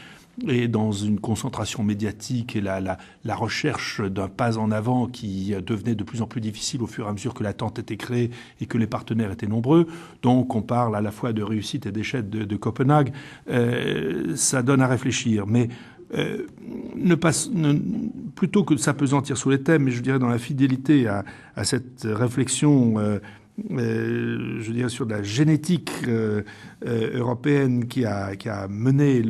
S6: Et dans une concentration médiatique et la recherche d'un pas en avant qui devenait de plus en plus difficile au fur et à mesure que l'attente était créée et que les partenaires étaient nombreux. Donc on parle à la fois de réussite et d'échec de Copenhague. Ça donne à réfléchir. Mais plutôt que de s'apesantir sur les thèmes, mais je dirais dans la fidélité à cette réflexion je dirais sur la génétique européenne qui a mené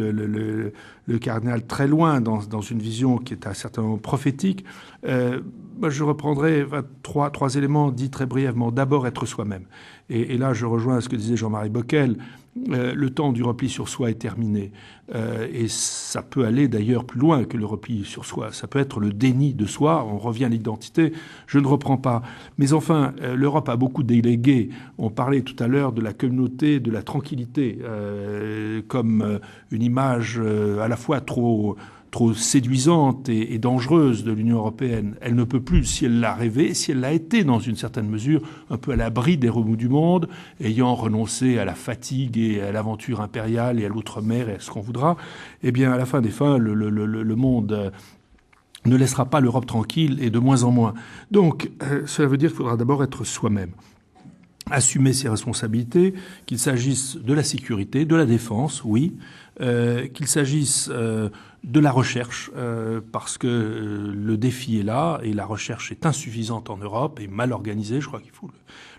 S6: le cardinal très loin dans une vision qui est à un certain moment prophétique. Moi, je reprendrai trois éléments dits très brièvement. D'abord, être soi-même. Et là, je rejoins ce que disait Jean-Marie Bockel. Le temps du repli sur soi est terminé. Et ça peut aller d'ailleurs plus loin que le repli sur soi. Ça peut être le déni de soi. On revient à l'identité. Je ne reprends pas. Mais enfin, l'Europe a beaucoup délégué. On parlait tout à l'heure de la communauté de la tranquillité comme une image à la fois trop séduisante et dangereuse de l'Union européenne. Elle ne peut plus, si elle l'a rêvé, si elle l'a été dans une certaine mesure, un peu à l'abri des remous du monde, ayant renoncé à la fatigue et à l'aventure impériale et à l'outre-mer et à ce qu'on voudra, eh bien, à la fin des fins, le monde ne laissera pas l'Europe tranquille et de moins en moins. Donc, cela veut dire qu'il faudra d'abord être soi-même. Assumer ses responsabilités, qu'il s'agisse de la sécurité, de la défense, oui, qu'il s'agisse de la recherche, parce que le défi est là et la recherche est insuffisante en Europe et mal organisée, je crois qu'il faut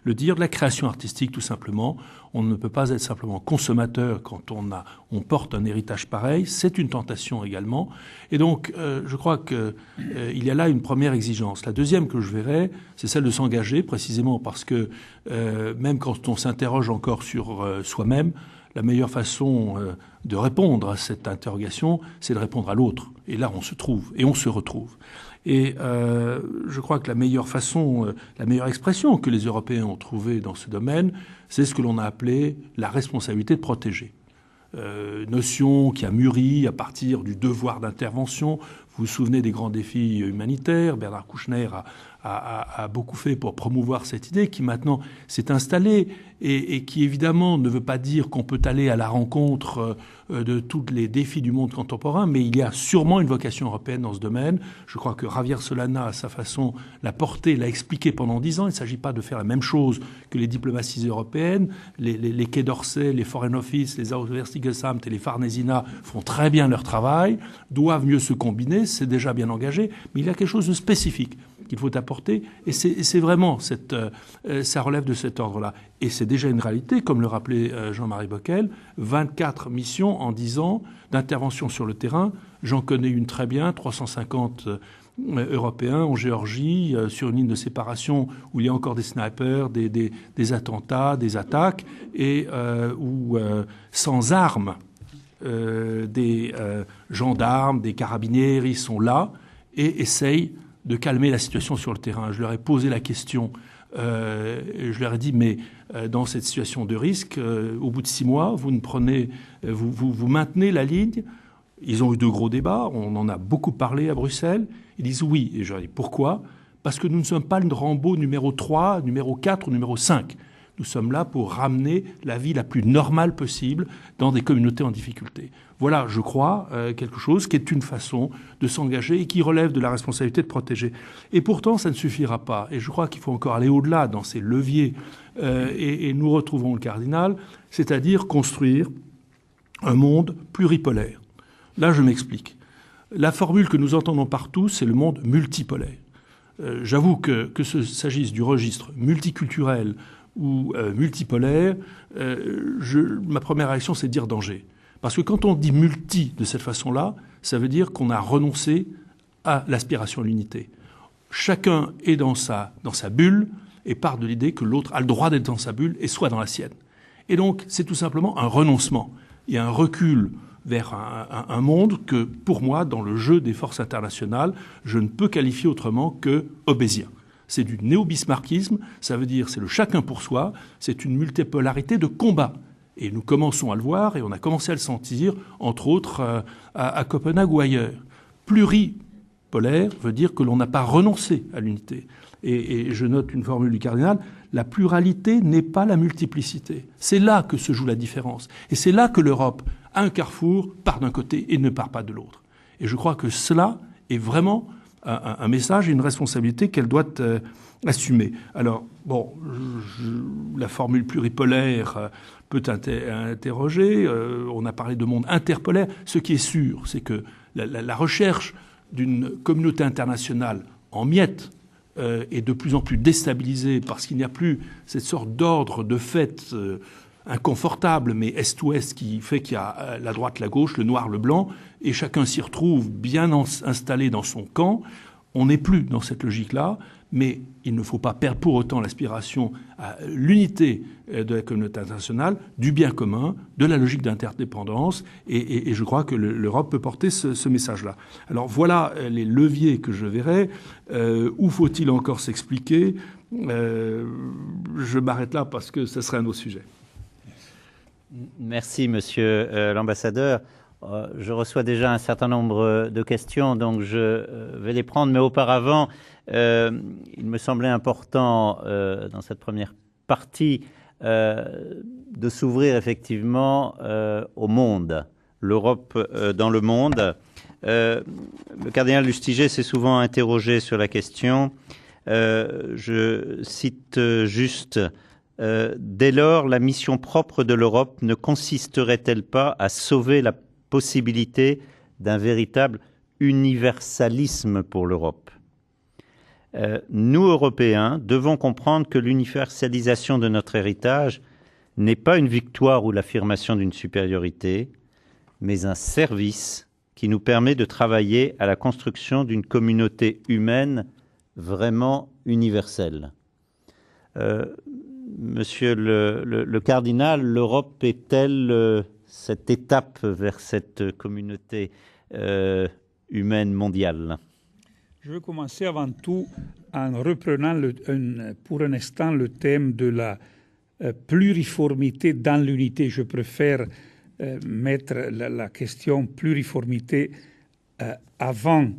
S6: le dire, de la création artistique tout simplement. On ne peut pas être simplement consommateur quand on porte un héritage pareil, c'est une tentation également. Et donc, je crois qu'il y a là une première exigence. La deuxième que je verrai, c'est celle de s'engager, précisément parce que même quand on s'interroge encore sur soi-même, la meilleure façon de répondre à cette interrogation, c'est de répondre à l'autre. Et là, on se trouve et on se retrouve. Et je crois que la meilleure façon, la meilleure expression que les Européens ont trouvée dans ce domaine, c'est ce que l'on a appelé la responsabilité de protéger. Notion qui a mûri à partir du devoir d'intervention. Vous vous souvenez des grands défis humanitaires. Bernard Kouchner a beaucoup fait pour promouvoir cette idée qui maintenant s'est installée et qui évidemment ne veut pas dire qu'on peut aller à la rencontre de tous les défis du monde contemporain, mais il y a sûrement une vocation européenne dans ce domaine. Je crois que Javier Solana, à sa façon, l'a porté, l'a expliqué pendant 10 ans. Il ne s'agit pas de faire la même chose que les diplomaties européennes. Les Quai d'Orsay, les Foreign Office, les Auswärtiges Amt et les Farnesina font très bien leur travail, doivent mieux se combiner, c'est déjà bien engagé, mais il y a quelque chose de spécifique qu'il faut apporter, et c'est vraiment ça relève de cet ordre-là. Et c'est déjà une réalité, comme le rappelait Jean-Marie Bockel, 24 missions en 10 ans d'intervention sur le terrain. J'en connais une très bien, 350 Européens en Géorgie, sur une ligne de séparation où il y a encore des snipers, des attentats, des attaques, et où sans armes, des gendarmes, des carabiniers, ils sont là et essayent de calmer la situation sur le terrain. Je leur ai posé la question, je leur ai dit, mais dans cette situation de risque, au bout de 6 mois, vous maintenez la ligne. Ils ont eu de gros débats, on en a beaucoup parlé à Bruxelles. Ils disent oui. Et je leur ai dit, pourquoi ? Parce que nous ne sommes pas le Rambo numéro 3, numéro 4 ou numéro 5. Nous sommes là pour ramener la vie la plus normale possible dans des communautés en difficulté. Voilà, je crois, quelque chose qui est une façon de s'engager et qui relève de la responsabilité de protéger. Et pourtant, ça ne suffira pas. Et je crois qu'il faut encore aller au-delà dans ces leviers. Et nous retrouvons le cardinal, c'est-à-dire construire un monde pluripolaire. Là, je m'explique. La formule que nous entendons partout, c'est le monde multipolaire. J'avoue que s'agisse du registre multiculturel ou multipolaire, ma première réaction, c'est de dire danger. Parce que quand on dit multi de cette façon-là, ça veut dire qu'on a renoncé à l'aspiration à l'unité. Chacun est dans sa bulle et part de l'idée que l'autre a le droit d'être dans sa bulle et soit dans la sienne. Et donc, c'est tout simplement un renoncement. Il y a un recul vers un monde que, pour moi, dans le jeu des forces internationales, je ne peux qualifier autrement que obésien. C'est du néo-bismarckisme, ça veut dire c'est le chacun pour soi, c'est une multipolarité de combat. Et nous commençons à le voir, et on a commencé à le sentir, entre autres, à Copenhague ou ailleurs. Pluripolaire veut dire que l'on n'a pas renoncé à l'unité. Et je note une formule du cardinal, la pluralité n'est pas la multiplicité. C'est là que se joue la différence. Et c'est là que l'Europe, à un carrefour, part d'un côté et ne part pas de l'autre. Et je crois que cela est vraiment un message et une responsabilité qu'elle doit assumer. Alors, bon, la formule pluripolaire peut interroger. On a parlé de monde interpolaire. Ce qui est sûr, c'est que la recherche d'une communauté internationale en miettes est de plus en plus déstabilisée parce qu'il n'y a plus cette sorte d'ordre de fait
S5: inconfortable, mais est-ouest, qui fait qu'il y a la droite, la gauche, le noir, le blanc, et chacun s'y retrouve bien installé dans son camp. On n'est plus dans cette logique-là, mais il ne faut pas perdre pour autant l'aspiration à l'unité de la communauté internationale, du bien commun, de la logique d'interdépendance, et je crois que l'Europe peut porter ce message-là. Alors voilà les leviers que je verrai. Où faut-il encore s'expliquer ? Je m'arrête là parce que ce serait un autre sujet.
S1: Merci, monsieur l'ambassadeur. Je reçois déjà un certain nombre de questions, donc je vais les prendre. Mais auparavant, il me semblait important, dans cette première partie, de s'ouvrir effectivement au monde, l'Europe dans le monde. Le cardinal Lustiger s'est souvent interrogé sur la question. Je cite juste... dès lors, la mission propre de l'Europe ne consisterait-elle pas à sauver la possibilité d'un véritable universalisme pour l'Europe ? Nous, Européens, devons comprendre que l'universalisation de notre héritage n'est pas une victoire ou l'affirmation d'une supériorité, mais un service qui nous permet de travailler à la construction d'une communauté humaine vraiment universelle. Monsieur le cardinal, l'Europe est-elle cette étape vers cette communauté humaine mondiale ?
S3: Je veux commencer avant tout en reprenant pour un instant le thème de la pluriformité dans l'unité. Je préfère mettre la question pluriformité avant,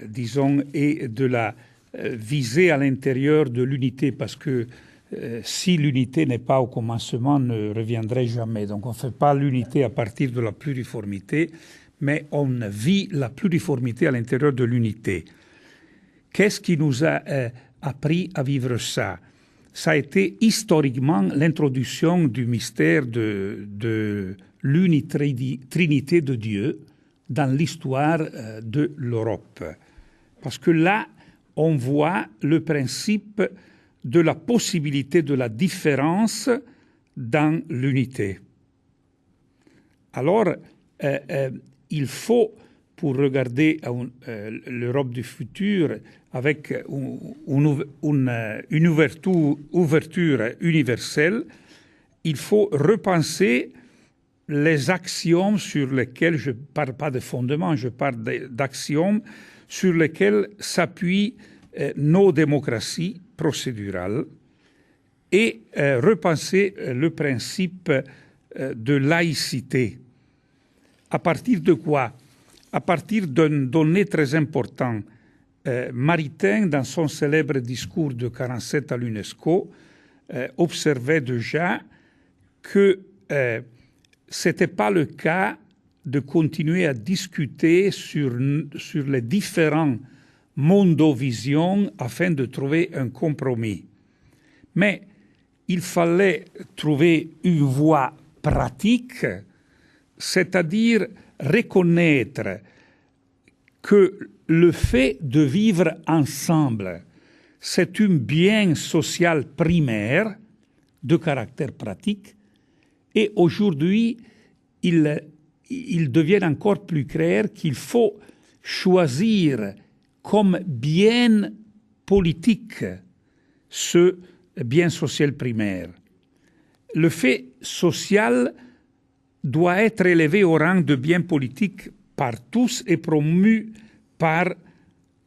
S3: disons, et de la viser à l'intérieur de l'unité, parce que si l'unité n'est pas au commencement, ne reviendrait jamais. Donc on ne fait pas l'unité à partir de la pluriformité, mais on vit la pluriformité à l'intérieur de l'unité. Qu'est-ce qui nous a appris à vivre ça ? Ça a été historiquement l'introduction du mystère de l'unitrinité de Dieu dans l'histoire de l'Europe. Parce que là, on voit le principe de la possibilité de la différence dans l'unité. Alors, il faut, pour regarder l'Europe du futur avec une ouverture universelle, il faut repenser les axiomes sur lesquels, je ne parle pas de fondements, je parle d'axiomes sur lesquels s'appuient nos démocraties procédurales et repenser le principe de laïcité. À partir de quoi ? À partir d'une donnée très importante. Maritain, dans son célèbre discours de 1947 à l'UNESCO, observait déjà que ce n'était pas le cas de continuer à discuter sur les différents mondovisions afin de trouver un compromis. Mais il fallait trouver une voie pratique, c'est-à-dire reconnaître que le fait de vivre ensemble, c'est un bien social primaire de caractère pratique, et aujourd'hui, il devient encore plus clair qu'il faut choisir comme bien politique ce bien social primaire. Le fait social doit être élevé au rang de bien politique par tous et promu par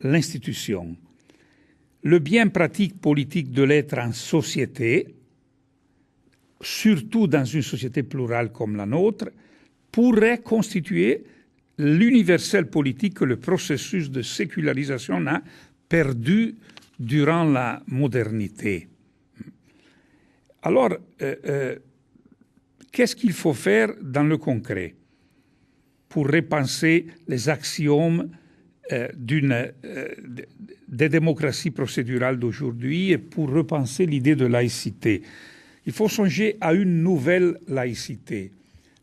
S3: l'institution. Le bien pratique politique de l'être en société, surtout dans une société plurale comme la nôtre, pourrait constituer l'universel politique que le processus de sécularisation a perdu durant la modernité. Alors, qu'est-ce qu'il faut faire dans le concret pour repenser les axiomes des démocraties procédurales d'aujourd'hui et pour repenser l'idée de laïcité? Il faut songer à une nouvelle laïcité,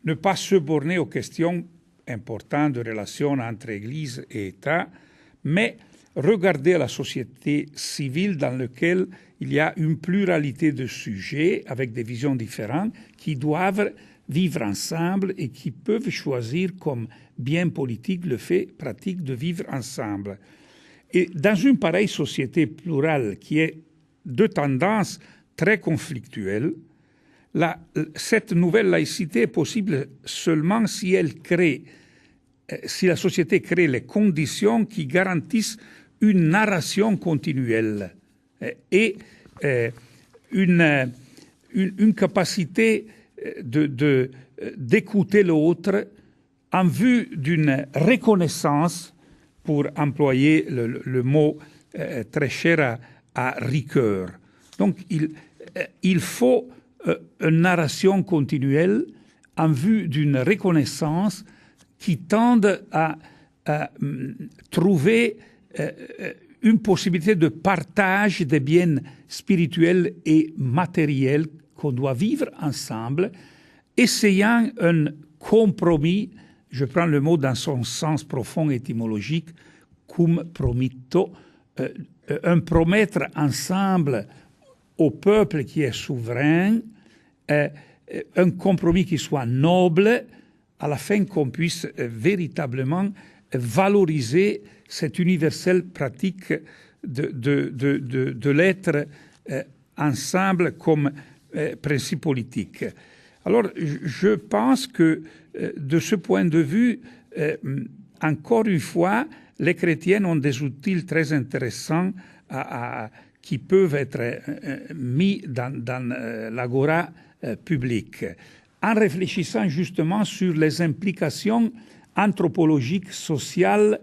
S3: ne pas se borner aux questions importantes de relations entre Église et État, mais regarder la société civile dans laquelle il y a une pluralité de sujets avec des visions différentes qui doivent vivre ensemble et qui peuvent choisir comme bien politique le fait pratique de vivre ensemble. Et dans une pareille société plurale qui est de tendance très conflictuelle, cette nouvelle laïcité est possible seulement si la société crée les conditions qui garantissent une narration continuelle et une capacité d'écouter l'autre en vue d'une reconnaissance, pour employer le mot très cher à Ricoeur. Donc il faut une narration continuelle en vue d'une reconnaissance qui tende à trouver une possibilité de partage des biens spirituels et matériels qu'on doit vivre ensemble, essayant un compromis, je prends le mot dans son sens profond étymologique, cum promitto, un promettre ensemble au peuple qui est souverain, un compromis qui soit noble, à la fin qu'on puisse véritablement valoriser cette universelle pratique de l'être ensemble comme principe politique. Alors, je pense que de ce point de vue, encore une fois, les chrétiens ont des outils très intéressants qui peuvent être mis dans l'agora publique, en réfléchissant justement sur les implications anthropologiques, sociales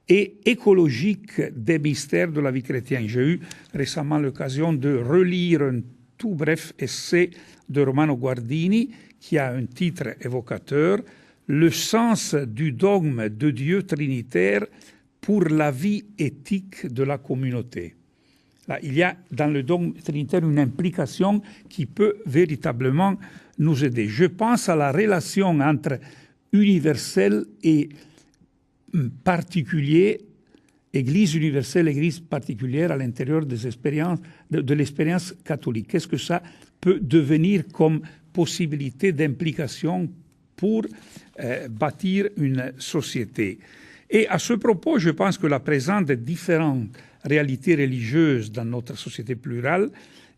S3: et écologiques des mystères de la vie chrétienne. J'ai eu récemment l'occasion de relire un tout bref essai de Romano Guardini qui a un titre évocateur, « Le sens du dogme de Dieu trinitaire pour la vie éthique de la communauté ». Là, il y a dans le dogme trinitaire une implication qui peut véritablement nous aider. Je pense à la relation entre universel et particulier, Église universelle, Église particulière à l'intérieur des expériences, de l'expérience catholique. Qu'est-ce que ça peut devenir comme possibilité d'implication pour bâtir une société? Et à ce propos, je pense que la présence de différentes réalités religieuses dans notre société plurale,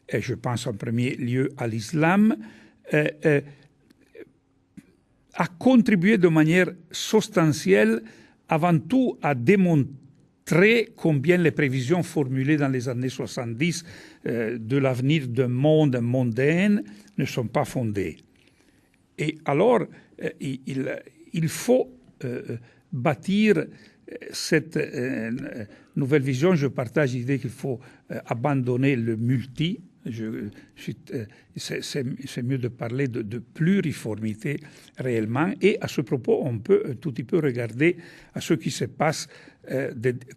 S3: et je pense en premier lieu à l'islam, a contribué de manière substantielle avant tout à démontrer combien les prévisions formulées dans les années 70 de l'avenir d'un monde mondain ne sont pas fondées. Et alors, il faut bâtir cette nouvelle vision. Je partage l'idée qu'il faut abandonner le multi. C'est mieux de parler de pluriformité réellement. Et à ce propos, on peut un tout petit peu regarder à ce qui se passe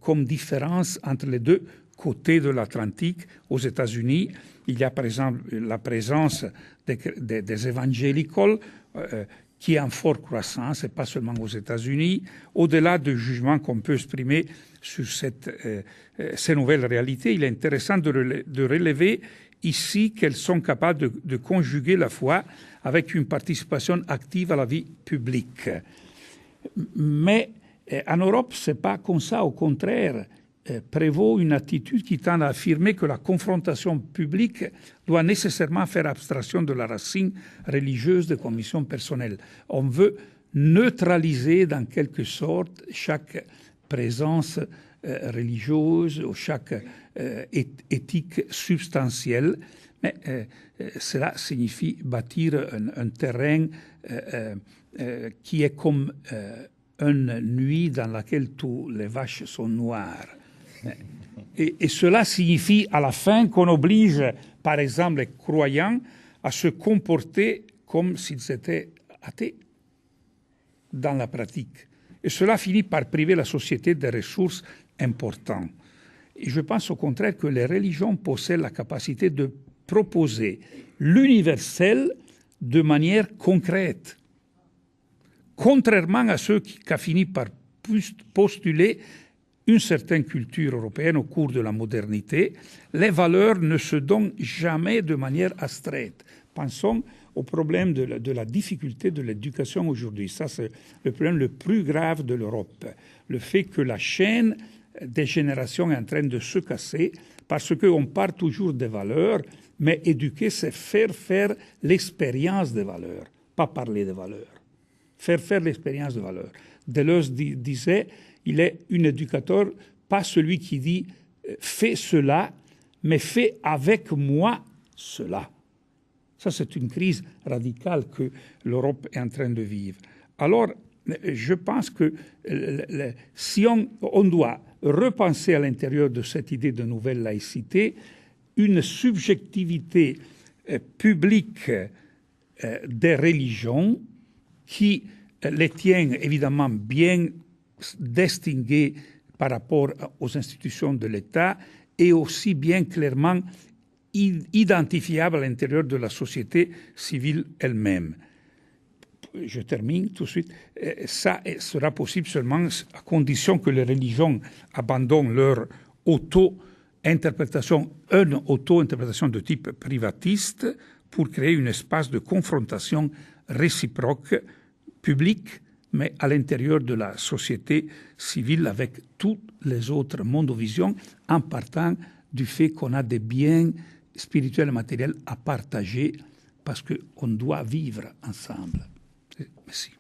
S3: comme différence entre les deux côtés de l'Atlantique. Aux États-Unis, il y a par exemple la présence des évangélicoles qui est en forte croissance, et pas seulement aux États-Unis, au-delà du jugement qu'on peut exprimer sur ces nouvelles réalités. Il est intéressant de relever ici qu'elles sont capables de conjuguer la foi avec une participation active à la vie publique. Mais en Europe, ce n'est pas comme ça. Au contraire, prévaut une attitude qui tend à affirmer que la confrontation publique doit nécessairement faire abstraction de la racine religieuse des convictions personnelles. On veut neutraliser, dans quelque sorte, chaque présence religieuse ou chaque éthique substantielle, mais cela signifie bâtir un terrain qui est comme une nuit dans laquelle toutes les vaches sont noires. Et cela signifie à la fin qu'on oblige, par exemple, les croyants à se comporter comme s'ils étaient athées dans la pratique. Et cela finit par priver la société des ressources importantes. Et je pense au contraire que les religions possèdent la capacité de proposer l'universel de manière concrète, contrairement à ceux qui ont fini par postuler une certaine culture européenne au cours de la modernité, les valeurs ne se donnent jamais de manière abstraite. Pensons au problème de la difficulté de l'éducation aujourd'hui. Ça, c'est le problème le plus grave de l'Europe. Le fait que la chaîne des générations est en train de se casser parce qu'on part toujours des valeurs, mais éduquer, c'est faire l'expérience des valeurs, pas parler des valeurs. Faire l'expérience des valeurs. Deleuze disait, il est un éducateur, pas celui qui dit « fais cela », mais « fais avec moi cela ». Ça, c'est une crise radicale que l'Europe est en train de vivre. Alors, je pense que si on doit repenser à l'intérieur de cette idée de nouvelle laïcité, une subjectivité publique des religions qui les tient évidemment bien distinguées par rapport aux institutions de l'État et aussi bien clairement identifiable à l'intérieur de la société civile elle-même. Je termine tout de suite. Ça sera possible seulement à condition que les religions abandonnent leur auto-interprétation de type privatiste pour créer un espace de confrontation réciproque, publique, mais à l'intérieur de la société civile avec tous les autres mondovisions, en partant du fait qu'on a des biens spirituels et matériels à partager parce qu'on doit vivre ensemble. Merci.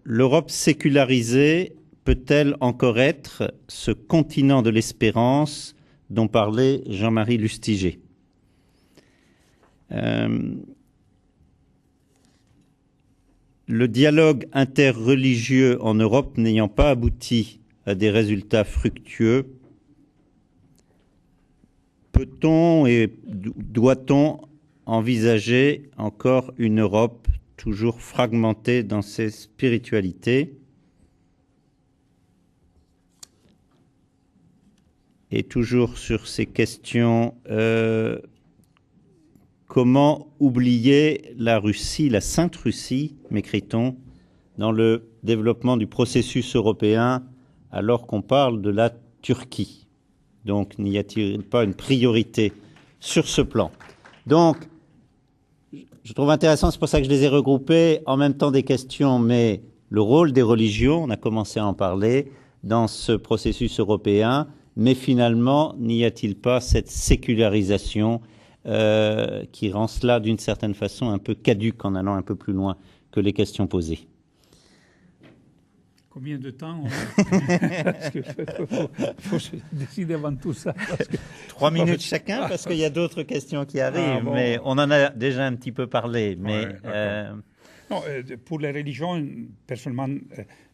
S1: L'Europe sécularisée peut-elle encore être ce continent de l'espérance dont parlait Jean-Marie Lustiger? Le dialogue interreligieux en Europe n'ayant pas abouti à des résultats fructueux, peut-on et doit-on envisager encore une Europe toujours fragmentée dans ses spiritualités? Et toujours sur ces questions, comment oublier la Russie, la Sainte Russie, m'écrit-on, dans le développement du processus européen alors qu'on parle de la Turquie? Donc, n'y a-t-il pas une priorité sur ce plan? Donc, je trouve intéressant, c'est pour ça que je les ai regroupés, en même temps des questions, mais le rôle des religions, on a commencé à en parler, dans ce processus européen, mais finalement, n'y a-t-il pas cette sécularisation qui rend cela d'une certaine façon un peu caduque en allant un peu plus loin que les questions posées?
S3: Combien de temps Parce qu'il faut se décider avant tout ça.
S1: 3 minutes chacun, parce qu'il y a d'autres questions qui arrivent, mais on en a déjà un petit peu parlé. Mais
S3: non, pour les religions, personnellement,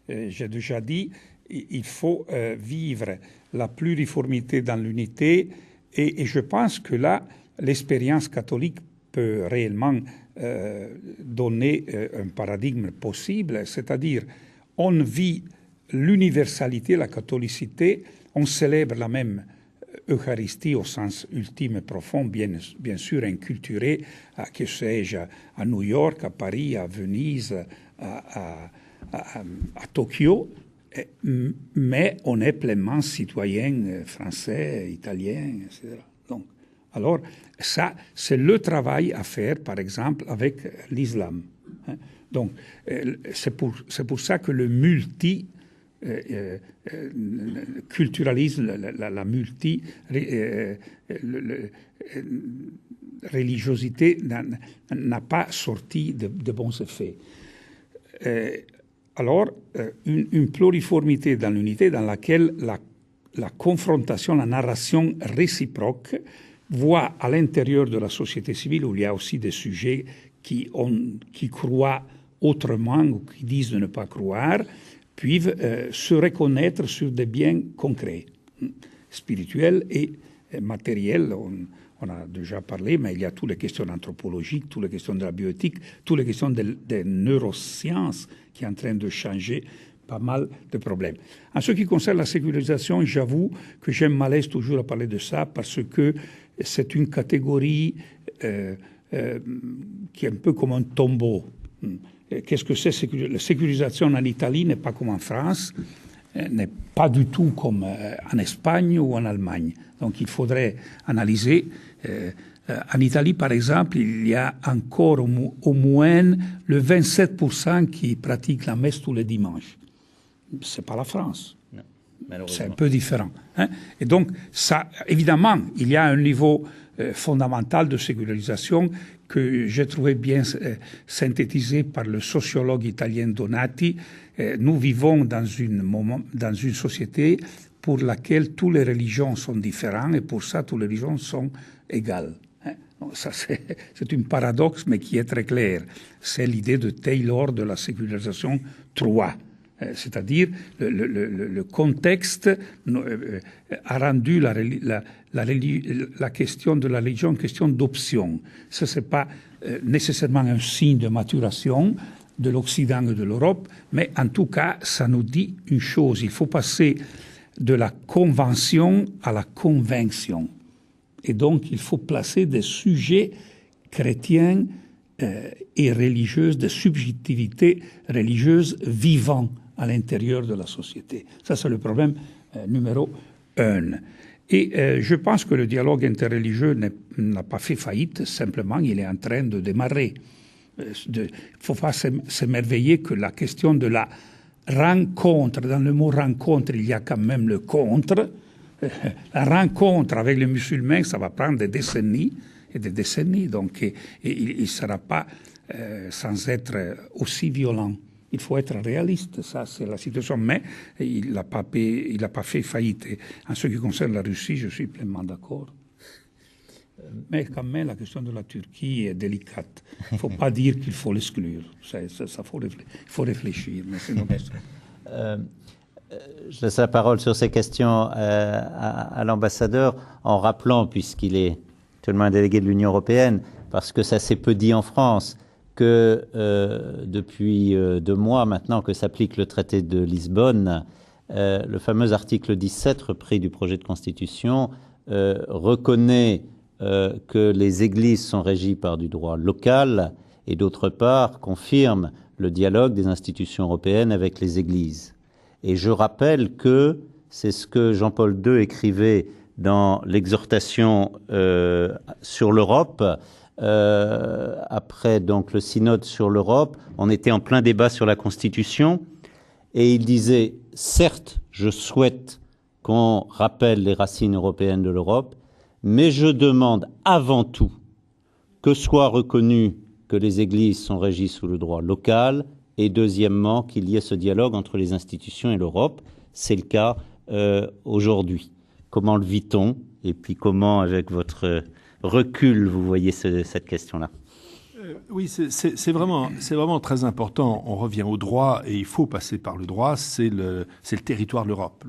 S3: j'ai déjà dit, il faut vivre la pluriformité dans l'unité, et je pense que là, l'expérience catholique peut réellement donner un paradigme possible, c'est-à-dire on vit l'universalité, la catholicité, on célèbre la même Eucharistie au sens ultime et profond, bien sûr inculturé, que sais-je, à New York, à Paris, à Venise, à Tokyo, mais on est pleinement citoyen français, italien, etc. Donc, alors, ça, c'est le travail à faire, par exemple, avec l'islam. Donc, c'est pour ça que le multiculturalisme, la religiosité n'a pas sorti de bons effets. Alors, une pluriformité dans l'unité dans laquelle la confrontation, la narration réciproque voit à l'intérieur de la société civile, où il y a aussi des sujets qui croient autrement ou qui disent de ne pas croire, puissent se reconnaître sur des biens concrets, spirituels et matériels. On a déjà parlé, mais il y a toutes les questions anthropologiques, toutes les questions de la bioéthique, toutes les questions des neurosciences qui sont en train de changer pas mal de problèmes. En ce qui concerne la sécularisation, j'avoue que j'ai un malaise toujours à parler de ça parce que c'est une catégorie qui est un peu comme un tombeau. qu'est-ce que c'est? La sécurisation en Italie n'est pas comme en France, n'est pas du tout comme en Espagne ou en Allemagne. Donc il faudrait analyser. En Italie, par exemple, il y a encore au moins le 27% qui pratiquent la messe tous les dimanches. C'est pas la France. C'est un peu différent. Hein? Et donc, ça, évidemment, il y a un niveau fondamental de sécularisation que j'ai trouvé bien synthétisé par le sociologue italien Donati. Nous vivons dans une société pour laquelle toutes les religions sont différentes et pour ça, toutes les religions sont égales. Hein? Donc, ça, c'est un paradoxe, mais qui est très clair. C'est l'idée de Taylor de la sécularisation 3. C'est-à-dire le contexte a rendu la question de la religion une question d'option. Ce n'est pas nécessairement un signe de maturation de l'Occident et de l'Europe, mais en tout cas, ça nous dit une chose. Il faut passer de la convention à la conviction. Et donc, il faut placer des sujets chrétiens et religieuses, des subjectivités religieuses vivants à l'intérieur de la société. Ça, c'est le problème numéro 1. Et je pense que le dialogue interreligieux n'a pas fait faillite, simplement il est en train de démarrer. Il ne faut pas s'émerveiller que la question de la rencontre, dans le mot rencontre, il y a quand même le contre. La rencontre avec les musulmans, ça va prendre des décennies et des décennies, donc il ne sera pas sans être aussi violent. Il faut être réaliste, ça c'est la situation, mais il n'a pas fait faillite. Et en ce qui concerne la Russie, je suis pleinement d'accord. Mais quand même, la question de la Turquie est délicate. Il ne faut pas dire qu'il faut l'exclure. Il faut réfléchir. Mais c'est
S1: je laisse la parole sur ces questions à l'ambassadeur, en rappelant, puisqu'il est actuellement un délégué de l'Union européenne, parce que ça s'est peu dit en France, que depuis 2 mois maintenant que s'applique le traité de Lisbonne, le fameux article 17 repris du projet de constitution reconnaît que les églises sont régies par du droit local et d'autre part confirme le dialogue des institutions européennes avec les églises. Et je rappelle que c'est ce que Jean-Paul II écrivait dans l'exhortation sur l'Europe. Après donc le synode sur l'Europe, on était en plein débat sur la Constitution et il disait « Certes, je souhaite qu'on rappelle les racines européennes de l'Europe, mais je demande avant tout que soit reconnu que les églises sont régies sous le droit local et deuxièmement qu'il y ait ce dialogue entre les institutions et l'Europe. » C'est le cas aujourd'hui. Comment le vit-on? Et puis comment, avec votre recul, vous voyez cette question-là?
S5: Oui, c'est vraiment très important. On revient au droit et il faut passer par le droit. C'est le territoire de l'Europe.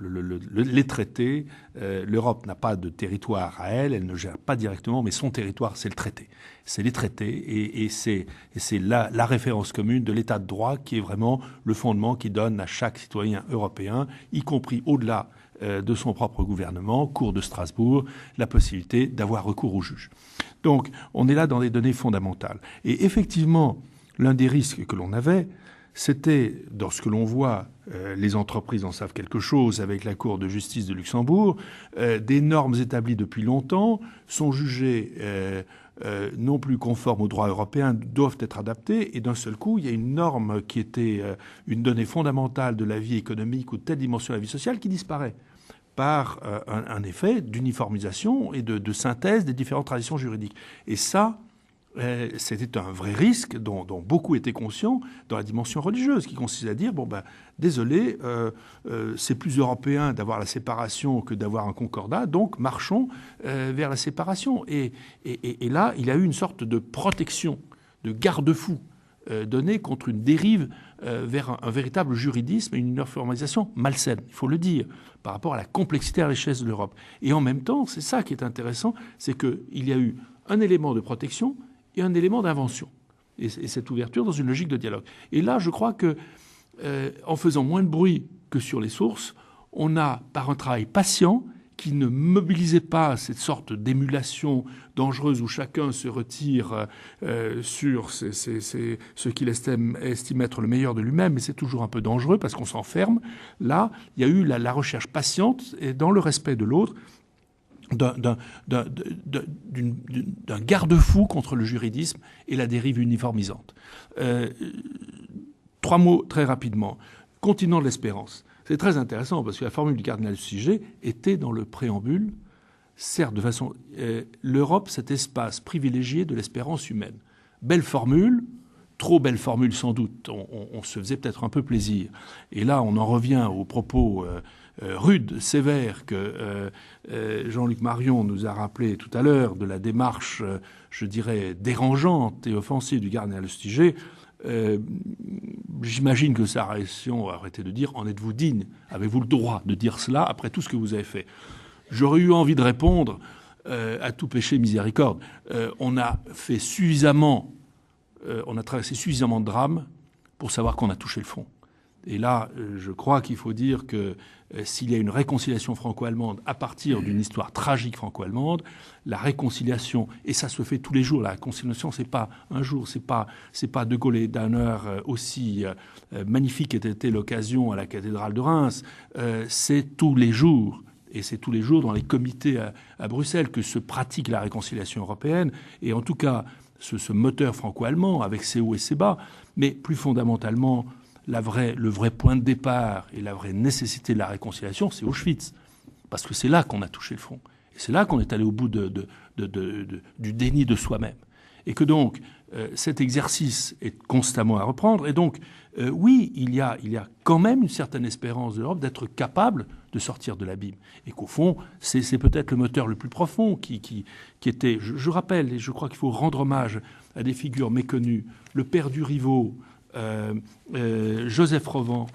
S5: Les traités, l'Europe n'a pas de territoire à elle ne gère pas directement, mais son territoire, c'est le traité. C'est les traités et c'est la référence commune de l'état de droit qui est vraiment le fondement qui donne à chaque citoyen européen, y compris au-delà de son propre gouvernement, Cour de Strasbourg, la possibilité d'avoir recours au juge. Donc, on est là dans des données fondamentales. Et effectivement, l'un des risques que l'on avait, c'était, dans ce que l'on voit, les entreprises en savent quelque chose avec la Cour de justice de Luxembourg, des normes établies depuis longtemps sont jugées non plus conformes au droit européen, doivent être adaptées, et d'un seul coup, il y a une norme qui était une donnée fondamentale de la vie économique ou de telle dimension de la vie sociale qui disparaît par un effet d'uniformisation et de synthèse des différentes traditions juridiques. Et ça, c'était un vrai risque dont beaucoup étaient conscients dans la dimension religieuse, qui consiste à dire, désolé, c'est plus européen d'avoir la séparation que d'avoir un concordat, donc marchons vers la séparation. Et là, il y a eu une sorte de protection, de garde-fou donnée contre une dérive vers un véritable juridisme et une uniformisation malsaine, il faut le dire, par rapport à la complexité et à la richesse de l'Europe. Et en même temps, c'est ça qui est intéressant, c'est qu'il y a eu un élément de protection et un élément d'invention. Et cette ouverture dans une logique de dialogue. Et là, je crois que, en faisant moins de bruit que sur les sources, on a, par un travail patient, qui ne mobilisait pas cette sorte d'émulation dangereuse où chacun se retire sur ce qu'il estime être le meilleur de lui-même, mais c'est toujours un peu dangereux parce qu'on s'enferme. Là, il y a eu la recherche patiente et dans le respect de l'autre, d'un garde-fou contre le juridisme et la dérive uniformisante. 3 mots très rapidement. Continent de l'espérance. C'est très intéressant parce que la formule du cardinal Lustiger était dans le préambule, certes de façon... l'Europe, cet espace privilégié de l'espérance humaine. Belle formule, trop belle formule sans doute, on se faisait peut-être un peu plaisir. Et là, on en revient aux propos rudes, sévères que Jean-Luc Marion nous a rappelé tout à l'heure de la démarche, je dirais, dérangeante et offensive du cardinal Lustiger. J'imagine que sa réaction aurait été de dire « En êtes-vous digne ? Avez-vous le droit de dire cela après tout ce que vous avez fait ?» J'aurais eu envie de répondre à tout péché miséricorde. On a fait suffisamment, on a traversé suffisamment de drames pour savoir qu'on a touché le fond. Et là, je crois qu'il faut dire que s'il y a une réconciliation franco-allemande à partir d'une histoire tragique franco-allemande, la réconciliation, et ça se fait tous les jours, la réconciliation, c'est pas un jour, c'est pas De Gaulle et Danner aussi magnifique qu'ait été l'occasion à la cathédrale de Reims, c'est tous les jours. Et c'est tous les jours dans les comités à Bruxelles que se pratique la réconciliation européenne. Et en tout cas, ce moteur franco-allemand avec ses hauts et ses bas, mais plus fondamentalement, le vrai point de départ et la vraie nécessité de la réconciliation, c'est Auschwitz. Parce que c'est là qu'on a touché le fond. Et c'est là qu'on est allé au bout du déni de soi-même. Et que donc, cet exercice est constamment à reprendre. Et donc, oui, il y a quand même une certaine espérance de l'Europe d'être capable de sortir de l'abîme. Et qu'au fond, c'est peut-être le moteur le plus profond qui était... Je rappelle, et je crois qu'il faut rendre hommage à des figures méconnues, le père du Rivaux, Joseph Rovan,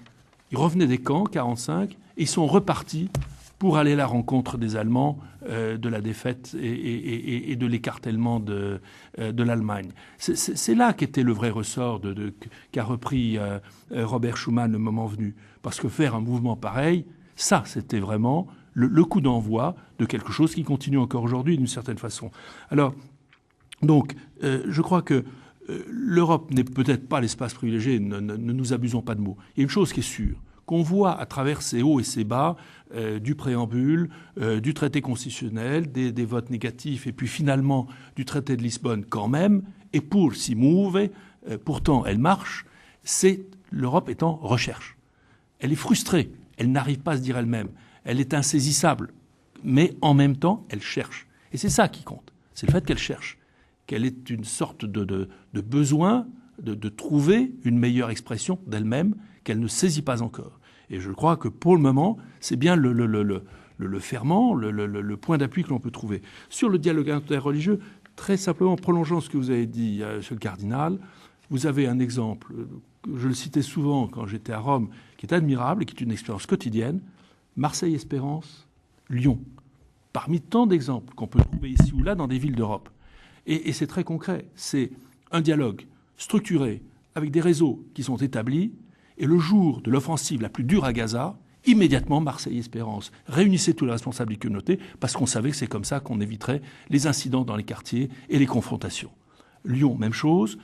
S5: ils revenaient des camps, 1945, et ils sont repartis pour aller à la rencontre des Allemands de la défaite et de l'écartèlement de l'Allemagne. C'est là qu'était le vrai ressort qu'a repris Robert Schuman le moment venu. Parce que faire un mouvement pareil, ça, c'était vraiment le coup d'envoi de quelque chose qui continue encore aujourd'hui d'une certaine façon. Alors, donc, je crois que l'Europe n'est peut-être pas l'espace privilégié, ne nous abusons pas de mots. Il y a une chose qui est sûre, qu'on voit à travers ses hauts et ses bas, du préambule, du traité constitutionnel, des votes négatifs, et puis finalement du traité de Lisbonne quand même, et pour s'y mouver, pourtant elle marche, c'est l'Europe est en recherche. Elle est frustrée, elle n'arrive pas à se dire elle-même, elle est insaisissable, mais en même temps elle cherche. Et c'est ça qui compte, c'est le fait qu'elle cherche, qu'elle ait une sorte de besoin de trouver une meilleure expression d'elle-même qu'elle ne saisit pas encore. Et je crois que pour le moment, c'est bien le ferment, le point d'appui que l'on peut trouver. Sur le dialogue interreligieux, très simplement, prolongeant ce que vous avez dit, monsieur le cardinal, vous avez un exemple, je le citais souvent quand j'étais à Rome, qui est admirable et qui est une expérience quotidienne, Marseille-Espérance, Lyon. Parmi tant d'exemples qu'on peut trouver ici ou là dans des villes d'Europe. Et c'est très concret. C'est un dialogue structuré avec des réseaux qui sont établis. Et le jour de l'offensive la plus dure à Gaza, immédiatement Marseille-Espérance réunissait tous les responsables des communautés parce qu'on savait que c'est comme ça qu'on éviterait les incidents dans les quartiers et les confrontations. Lyon, même chose.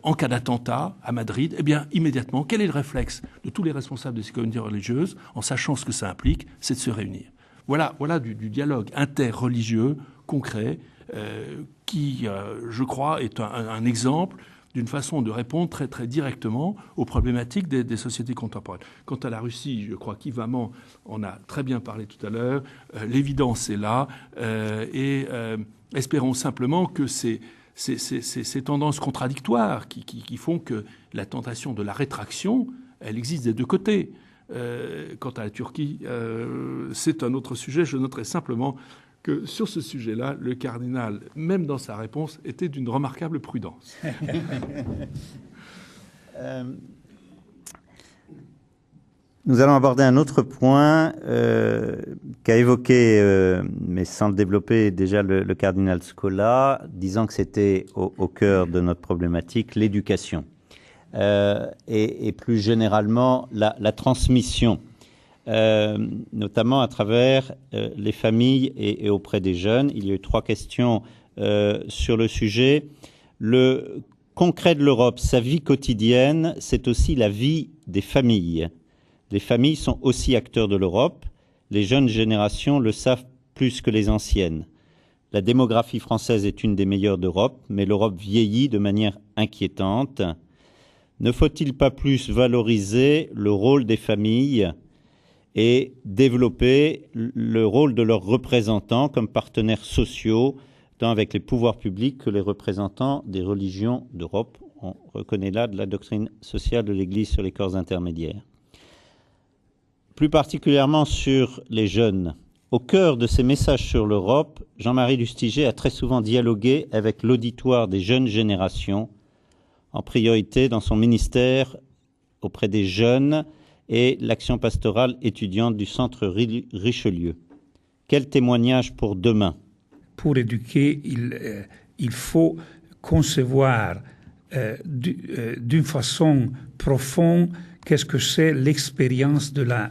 S5: En cas d'attentat à Madrid, eh bien, immédiatement, quel est le réflexe de tous les responsables de ces communautés religieuses, en sachant ce que ça implique, c'est de se réunir. Voilà du dialogue interreligieux, concret, qui, je crois, est un exemple d'une façon de répondre très, très directement aux problématiques des sociétés contemporaines. Quant à la Russie, je crois qu'Yvan en a très bien parlé tout à l'heure. L'évidence est là. Espérons simplement que ces tendances contradictoires qui font que la tentation de la rétraction, elle existe des deux côtés. Quant à la Turquie, c'est un autre sujet. Je noterai simplement que sur ce sujet-là, le cardinal, même dans sa réponse, était d'une remarquable prudence.
S1: Nous allons aborder un autre point qu'a évoqué, mais sans le développer, déjà le cardinal Scola, disant que c'était au cœur de notre problématique, l'éducation. Et plus généralement, la transmission. notamment à travers les familles et auprès des jeunes. Il y a eu 3 questions sur le sujet. Le concret de l'Europe, sa vie quotidienne, c'est aussi la vie des familles. Les familles sont aussi acteurs de l'Europe. Les jeunes générations le savent plus que les anciennes. La démographie française est une des meilleures d'Europe, mais l'Europe vieillit de manière inquiétante. Ne faut-il pas plus valoriser le rôle des familles et développer le rôle de leurs représentants comme partenaires sociaux, tant avec les pouvoirs publics que les représentants des religions d'Europe? On reconnaît là de la doctrine sociale de l'Église sur les corps intermédiaires. Plus particulièrement sur les jeunes. Au cœur de ses messages sur l'Europe, Jean-Marie Lustiger a très souvent dialogué avec l'auditoire des jeunes générations, en priorité dans son ministère auprès des jeunes et l'action pastorale étudiante du Centre Richelieu. Quel témoignage pour demain?
S3: Pour éduquer, il faut concevoir d'une façon profonde qu'est-ce que c'est l'expérience de la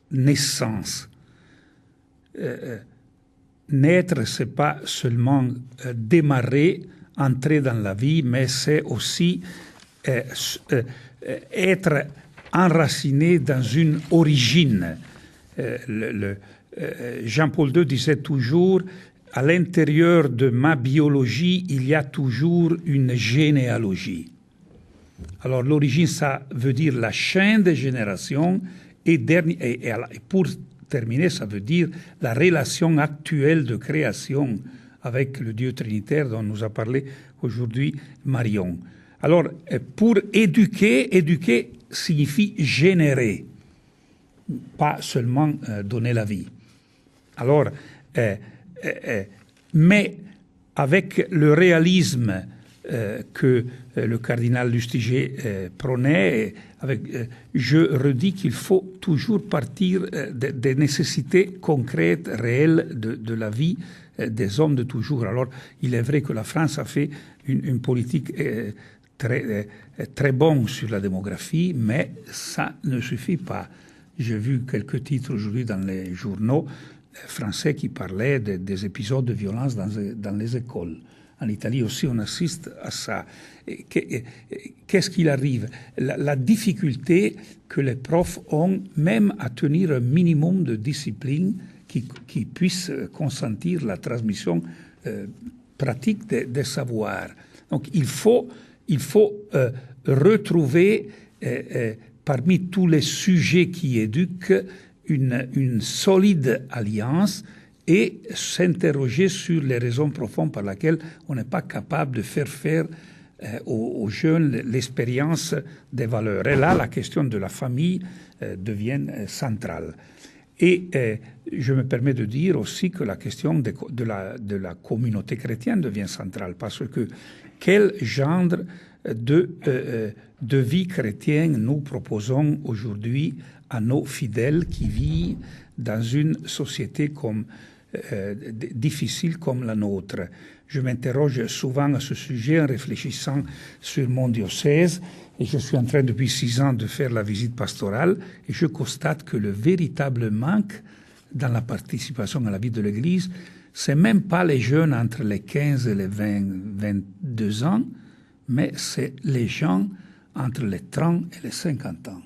S3: naissance. Naître, c'est pas seulement démarrer, entrer dans la vie, mais c'est aussi être enraciné dans une origine. Jean-Paul II disait toujours, à l'intérieur de ma biologie, il y a toujours une généalogie. Alors l'origine, ça veut dire la chaîne des générations, et pour terminer, ça veut dire la relation actuelle de création avec le Dieu trinitaire dont nous a parlé aujourd'hui Marion. Alors, pour éduquer signifie générer, pas seulement donner la vie. Alors, mais avec le réalisme que le cardinal Lustiger prônait, je redis qu'il faut toujours partir des nécessités concrètes, réelles de la vie des hommes de toujours. Alors, il est vrai que la France a fait une politique très bonne sur la démographie, mais ça ne suffit pas. J'ai vu quelques titres aujourd'hui dans les journaux français qui parlaient des épisodes de violence dans les écoles. En Italie aussi, on assiste à ça. Qu'est-ce qu'il arrive? La difficulté que les profs ont, même à tenir un minimum de discipline qui puisse consentir la transmission pratique des savoirs. Donc, il faut retrouver parmi tous les sujets qui éduquent une solide alliance et s'interroger sur les raisons profondes par lesquelles on n'est pas capable de faire aux jeunes l'expérience des valeurs. Et là, la question de la famille devient centrale. Et je me permets de dire aussi que la question de la communauté chrétienne devient centrale, parce que quel genre de vie chrétienne nous proposons aujourd'hui à nos fidèles qui vivent dans une société difficile comme la nôtre? Je m'interroge souvent à ce sujet en réfléchissant sur mon diocèse, et je suis en train depuis 6 ans de faire la visite pastorale, et je constate que le véritable manque dans la participation à la vie de l'Église, c'est même pas les jeunes entre les 15 et les 22 ans, mais c'est les gens entre les 30 et les 50 ans.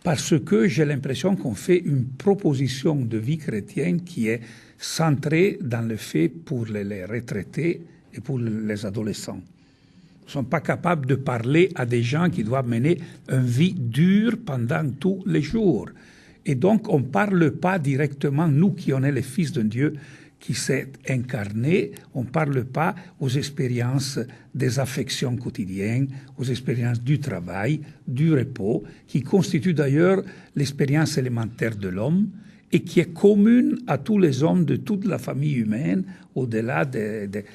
S3: Parce que j'ai l'impression qu'on fait une proposition de vie chrétienne qui est centrée dans le fait pour les retraités et pour les adolescents. Nous ne sommes pas capables de parler à des gens qui doivent mener une vie dure pendant tous les jours. Et donc, on ne parle pas directement, nous qui on est les fils de Dieu, qui s'est incarné, on ne parle pas aux expériences des affections quotidiennes, aux expériences du travail, du repos, qui constituent d'ailleurs l'expérience élémentaire de l'homme et qui est commune à tous les hommes de toute la famille humaine, au-delà des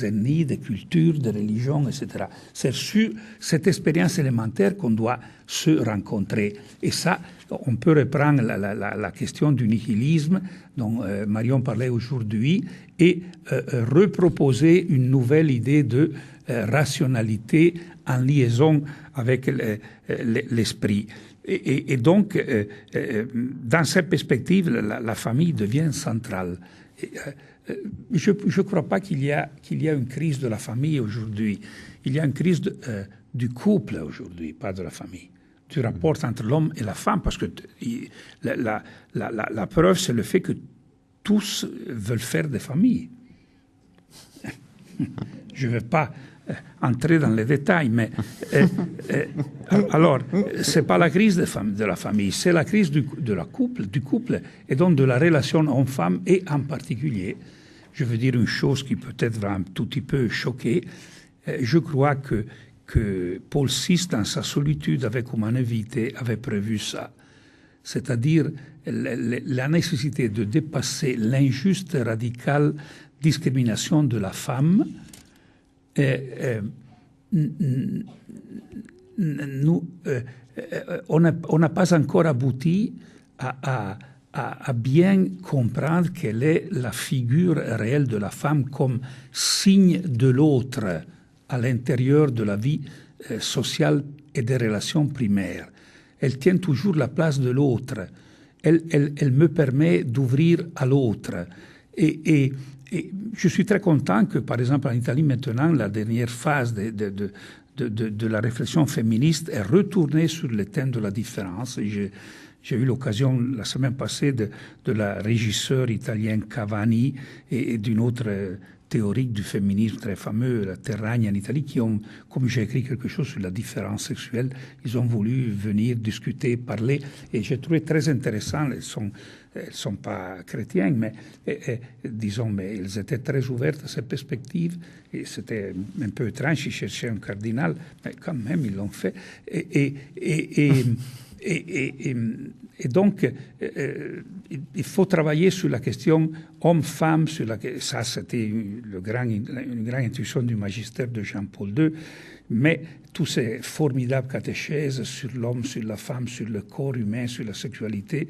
S3: ethnies, des cultures, des religions, etc. C'est sur cette expérience élémentaire qu'on doit se rencontrer. Et ça, on peut reprendre la question du nihilisme dont Marion parlait aujourd'hui et reproposer une nouvelle idée de rationalité en liaison avec l'esprit. Et donc, dans cette perspective, la famille devient centrale. Je ne crois pas qu'il y a une crise de la famille aujourd'hui. Il y a une crise du couple aujourd'hui, pas de la famille. Du rapport entre l'homme et la femme, parce que la preuve, c'est le fait que tous veulent faire des familles. Je ne vais pas entrer dans les détails, mais alors, ce n'est pas la crise de la famille, c'est la crise du couple, et donc de la relation homme-femme, et en particulier, je veux dire une chose qui peut-être va un tout petit peu choquer, je crois que Paul VI, dans sa solitude avec humanité, avait prévu ça. C'est-à-dire la nécessité de dépasser l'injuste et radicale discrimination de la femme. On n'a pas encore abouti à bien comprendre quelle est la figure réelle de la femme comme signe de l'autre à l'intérieur de la vie sociale et des relations primaires. Elle tient toujours la place de l'autre. Elle me permet d'ouvrir à l'autre. Et je suis très content que, par exemple, en Italie, maintenant, la dernière phase de la réflexion féministe est retournée sur le thème de la différence. J'ai eu l'occasion, la semaine passée, de la régisseure italienne Cavani et d'une autre théorique du féminisme très fameux, la Terragna en Italie, qui ont, comme j'ai écrit quelque chose sur la différence sexuelle, ils ont voulu venir discuter, parler, et j'ai trouvé très intéressant. Elles sont pas chrétiennes, mais disons, mais elles étaient très ouvertes à cette perspective, et c'était un peu étrange, ils cherchaient un cardinal, mais quand même ils l'ont fait, et donc, il faut travailler sur la question homme-femme. Ça, c'était une grande intuition du magistère de Jean-Paul II. Mais tous ces formidables catéchèses sur l'homme, sur la femme, sur le corps humain, sur la sexualité,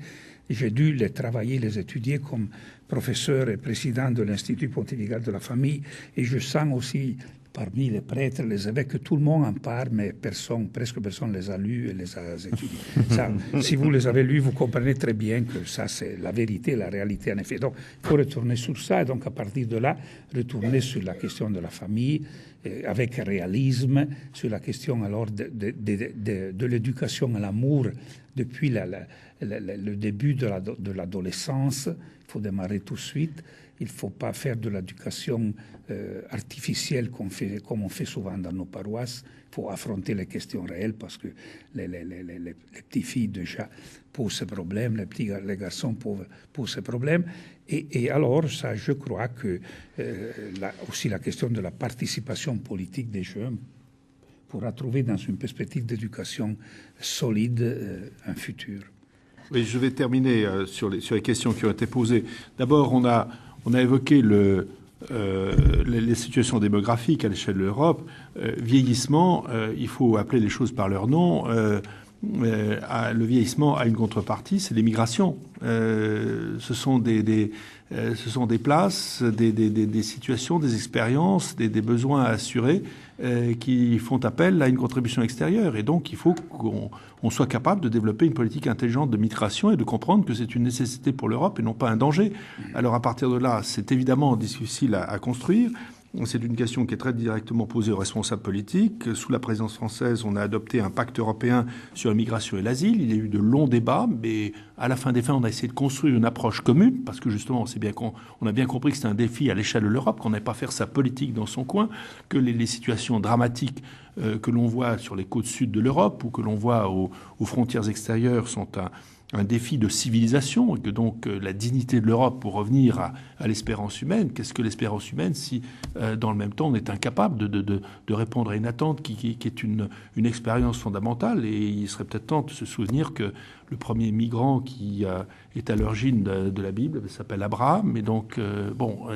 S3: j'ai dû les travailler, les étudier comme professeur et président de l'Institut pontifical de la famille. Et je sens aussi, parmi les prêtres, les évêques, que tout le monde en parle, mais presque personne les a lus et les a étudiés. Ça, si vous les avez lus, vous comprenez très bien que ça, c'est la vérité, la réalité, en effet. Donc, il faut retourner sur ça, et donc, à partir de là, retourner sur la question de la famille, avec réalisme, sur la question, alors, de l'éducation à l'amour, depuis le début de l'adolescence. Il faut démarrer tout de suite. Il ne faut pas faire de l'éducation artificielle comme on fait souvent dans nos paroisses. Il faut affronter les questions réelles parce que les petites filles déjà posent ces problèmes, les garçons posent ces problèmes. Et alors, ça, je crois que aussi la question de la participation politique des jeunes pourra trouver dans une perspective d'éducation solide un futur.
S6: Oui, je vais terminer sur les questions qui ont été posées. D'abord, on a évoqué les situations démographiques à l'échelle de l'Europe. Vieillissement, il faut appeler les choses par leur nom. Le vieillissement a une contrepartie, c'est l'immigration. Ce sont des places, des situations, des expériences, des besoins à assurer qui font appel à une contribution extérieure. Et donc, il faut qu'on soit capable de développer une politique intelligente de migration et de comprendre que c'est une nécessité pour l'Europe et non pas un danger. Alors, à partir de là, c'est évidemment difficile à construire. C'est une question qui est très directement posée aux responsables politiques. Sous la présidence française, on a adopté un pacte européen sur la migration et l'asile. Il y a eu de longs débats, mais à la fin des fins, on a essayé de construire une approche commune, parce que justement, on a bien compris que c'était un défi à l'échelle de l'Europe, qu'on n'allait pas faire sa politique dans son coin, que les situations dramatiques que l'on voit sur les côtes sud de l'Europe ou que l'on voit aux frontières extérieures sont un défi de civilisation, et que donc la dignité de l'Europe pour revenir à l'espérance humaine. Qu'est-ce que l'espérance humaine si, dans le même temps, on est incapable de répondre à une attente qui est une expérience fondamentale? Et il serait peut-être temps de se souvenir que le premier migrant qui est à l'origine de la Bible s'appelle Abraham. Et donc,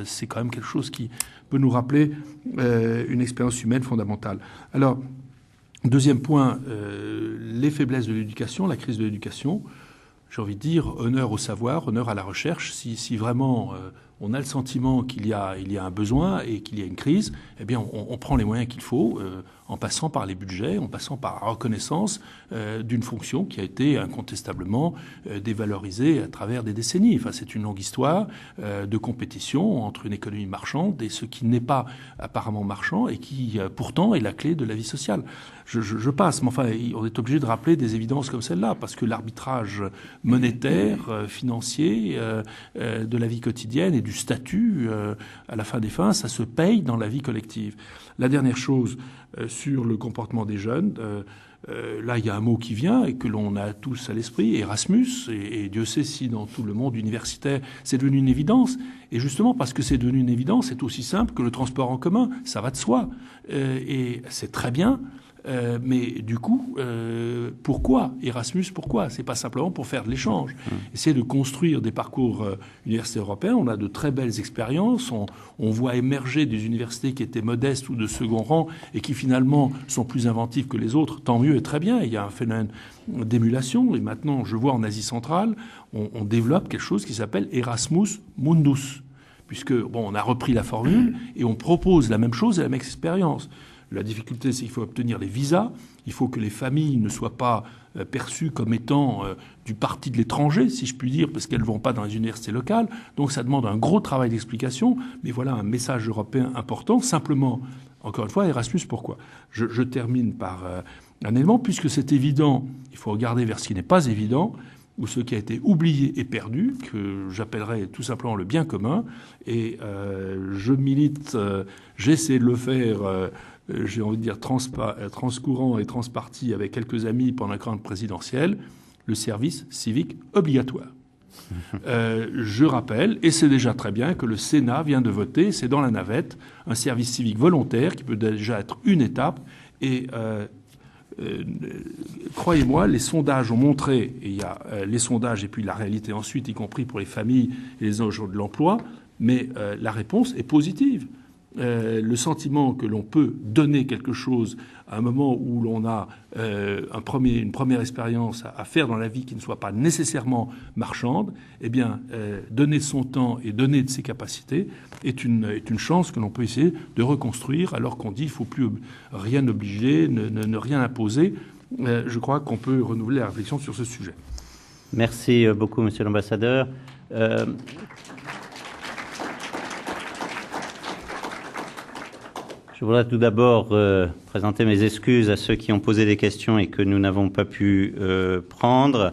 S6: c'est quand même quelque chose qui peut nous rappeler une expérience humaine fondamentale. Alors, deuxième point, les faiblesses de l'éducation, la crise de l'éducation. J'ai envie de dire honneur au savoir, honneur à la recherche. Si vraiment
S5: on a le sentiment qu'il y a un besoin et qu'il y a une crise, eh bien, on prend les moyens qu'il faut, en passant par les budgets, en passant par la reconnaissance d'une fonction qui a été incontestablement dévalorisée à travers des décennies. Enfin, c'est une longue histoire de compétition entre une économie marchande et ce qui n'est pas apparemment marchand et qui, pourtant, est la clé de la vie sociale. Je passe, mais enfin, on est obligé de rappeler des évidences comme celle-là, parce que l'arbitrage monétaire, financier, de la vie quotidienne et du statut, à la fin des fins, ça se paye dans la vie collective. La dernière chose, sur le comportement des jeunes, là, il y a un mot qui vient et que l'on a tous à l'esprit, Erasmus, et Dieu sait si dans tout le monde universitaire, c'est devenu une évidence. Et justement, parce que c'est devenu une évidence, c'est aussi simple que le transport en commun, ça va de soi. Et c'est très bien. Mais du coup, pourquoi Erasmus? Pourquoi? C'est pas simplement pour faire de l'échange. Essayer de construire des parcours universitaires européens. On a de très belles expériences. On voit émerger des universités qui étaient modestes ou de second rang et qui finalement sont plus inventives que les autres. Tant mieux et très bien. Il y a un phénomène d'émulation. Et maintenant, je vois en Asie centrale, on développe quelque chose qui s'appelle Erasmus Mundus, puisque on a repris la formule et on propose la même chose et la même expérience. La difficulté, c'est qu'il faut obtenir les visas. Il faut que les familles ne soient pas perçues comme étant du parti de l'étranger, si je puis dire, parce qu'elles ne vont pas dans les universités locales. Donc ça demande un gros travail d'explication. Mais voilà un message européen important. Simplement, encore une fois, Erasmus, pourquoi? Je termine par un élément, puisque c'est évident, il faut regarder vers ce qui n'est pas évident, ou ce qui a été oublié et perdu, que j'appellerais tout simplement le bien commun. Et je milite, j'essaie de le faire... j'ai envie de dire transcourant et transparti avec quelques amis pendant la campagne présidentielle, le service civique obligatoire. Je rappelle, et c'est déjà très bien, que le Sénat vient de voter, c'est dans la navette, un service civique volontaire qui peut déjà être une étape. Et croyez-moi, les sondages ont montré, et il y a les sondages et puis la réalité ensuite, y compris pour les familles et les enjeux de l'emploi, mais la réponse est positive. Le sentiment que l'on peut donner quelque chose à un moment où l'on a une première expérience à faire dans la vie qui ne soit pas nécessairement marchande, eh bien, donner de son temps et donner de ses capacités est une chance que l'on peut essayer de reconstruire, alors qu'on dit qu'il ne faut plus rien obliger, ne rien imposer. Je crois qu'on peut renouveler la réflexion sur ce sujet.
S1: Merci beaucoup, Monsieur l'Ambassadeur. Je voudrais tout d'abord présenter mes excuses à ceux qui ont posé des questions et que nous n'avons pas pu prendre.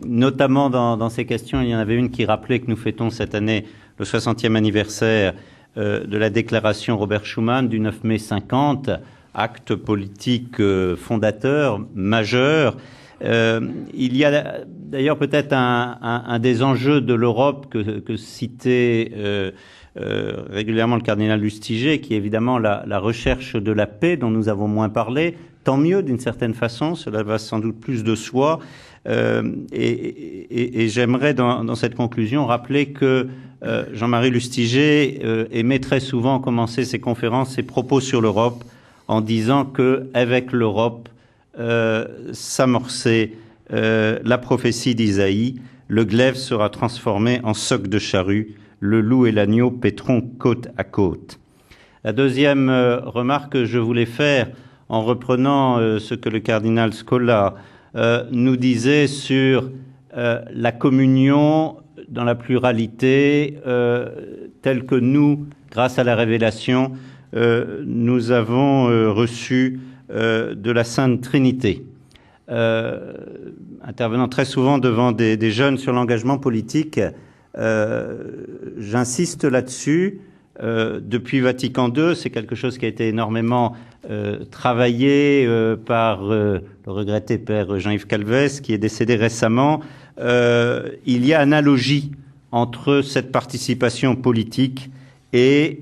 S1: Notamment dans ces questions, il y en avait une qui rappelait que nous fêtons cette année le 60e anniversaire de la déclaration Robert Schuman du 9 mai 50, acte politique fondateur, majeur. Il y a d'ailleurs peut-être un des enjeux de l'Europe que citait régulièrement le cardinal Lustiger, qui est évidemment la recherche de la paix dont nous avons moins parlé. Tant mieux d'une certaine façon, cela va sans doute plus de soi. Et j'aimerais dans cette conclusion rappeler que Jean-Marie Lustiger aimait très souvent commencer ses conférences, ses propos sur l'Europe en disant qu'avec l'Europe s'amorçait la prophétie d'Isaïe, le glaive sera transformé en soc de charrue, le loup et l'agneau paîtront côte à côte. La deuxième remarque que je voulais faire en reprenant ce que le cardinal Scola nous disait sur la communion dans la pluralité telle que nous, grâce à la révélation, nous avons reçu de la Sainte Trinité. Intervenant très souvent devant des jeunes sur l'engagement politique, j'insiste là-dessus. Depuis Vatican II, c'est quelque chose qui a été énormément travaillé par le regretté père Jean-Yves Calvez, qui est décédé récemment. Il y a analogie entre cette participation politique et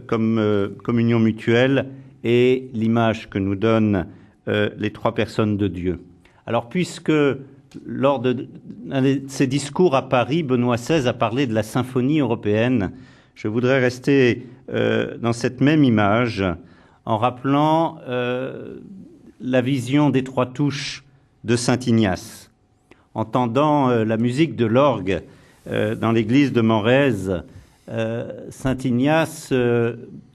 S1: comme communion mutuelle et l'image que nous donnent les trois personnes de Dieu. Alors, puisque lors de ses discours à Paris, Benoît XVI a parlé de la symphonie européenne, je voudrais rester dans cette même image en rappelant la vision des trois touches de Saint Ignace. Entendant la musique de l'orgue dans l'église de Morez, Saint Ignace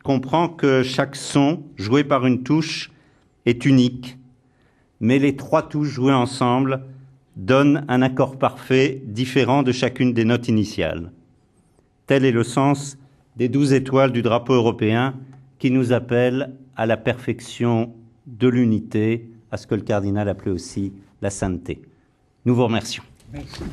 S1: comprend que chaque son joué par une touche est unique, mais les 3 touches jouées ensemble donnent un accord parfait différent de chacune des notes initiales. Tel est le sens des 12 étoiles du drapeau européen qui nous appellent à la perfection de l'unité, à ce que le cardinal appelait aussi la sainteté. Nous vous remercions.
S3: Merci.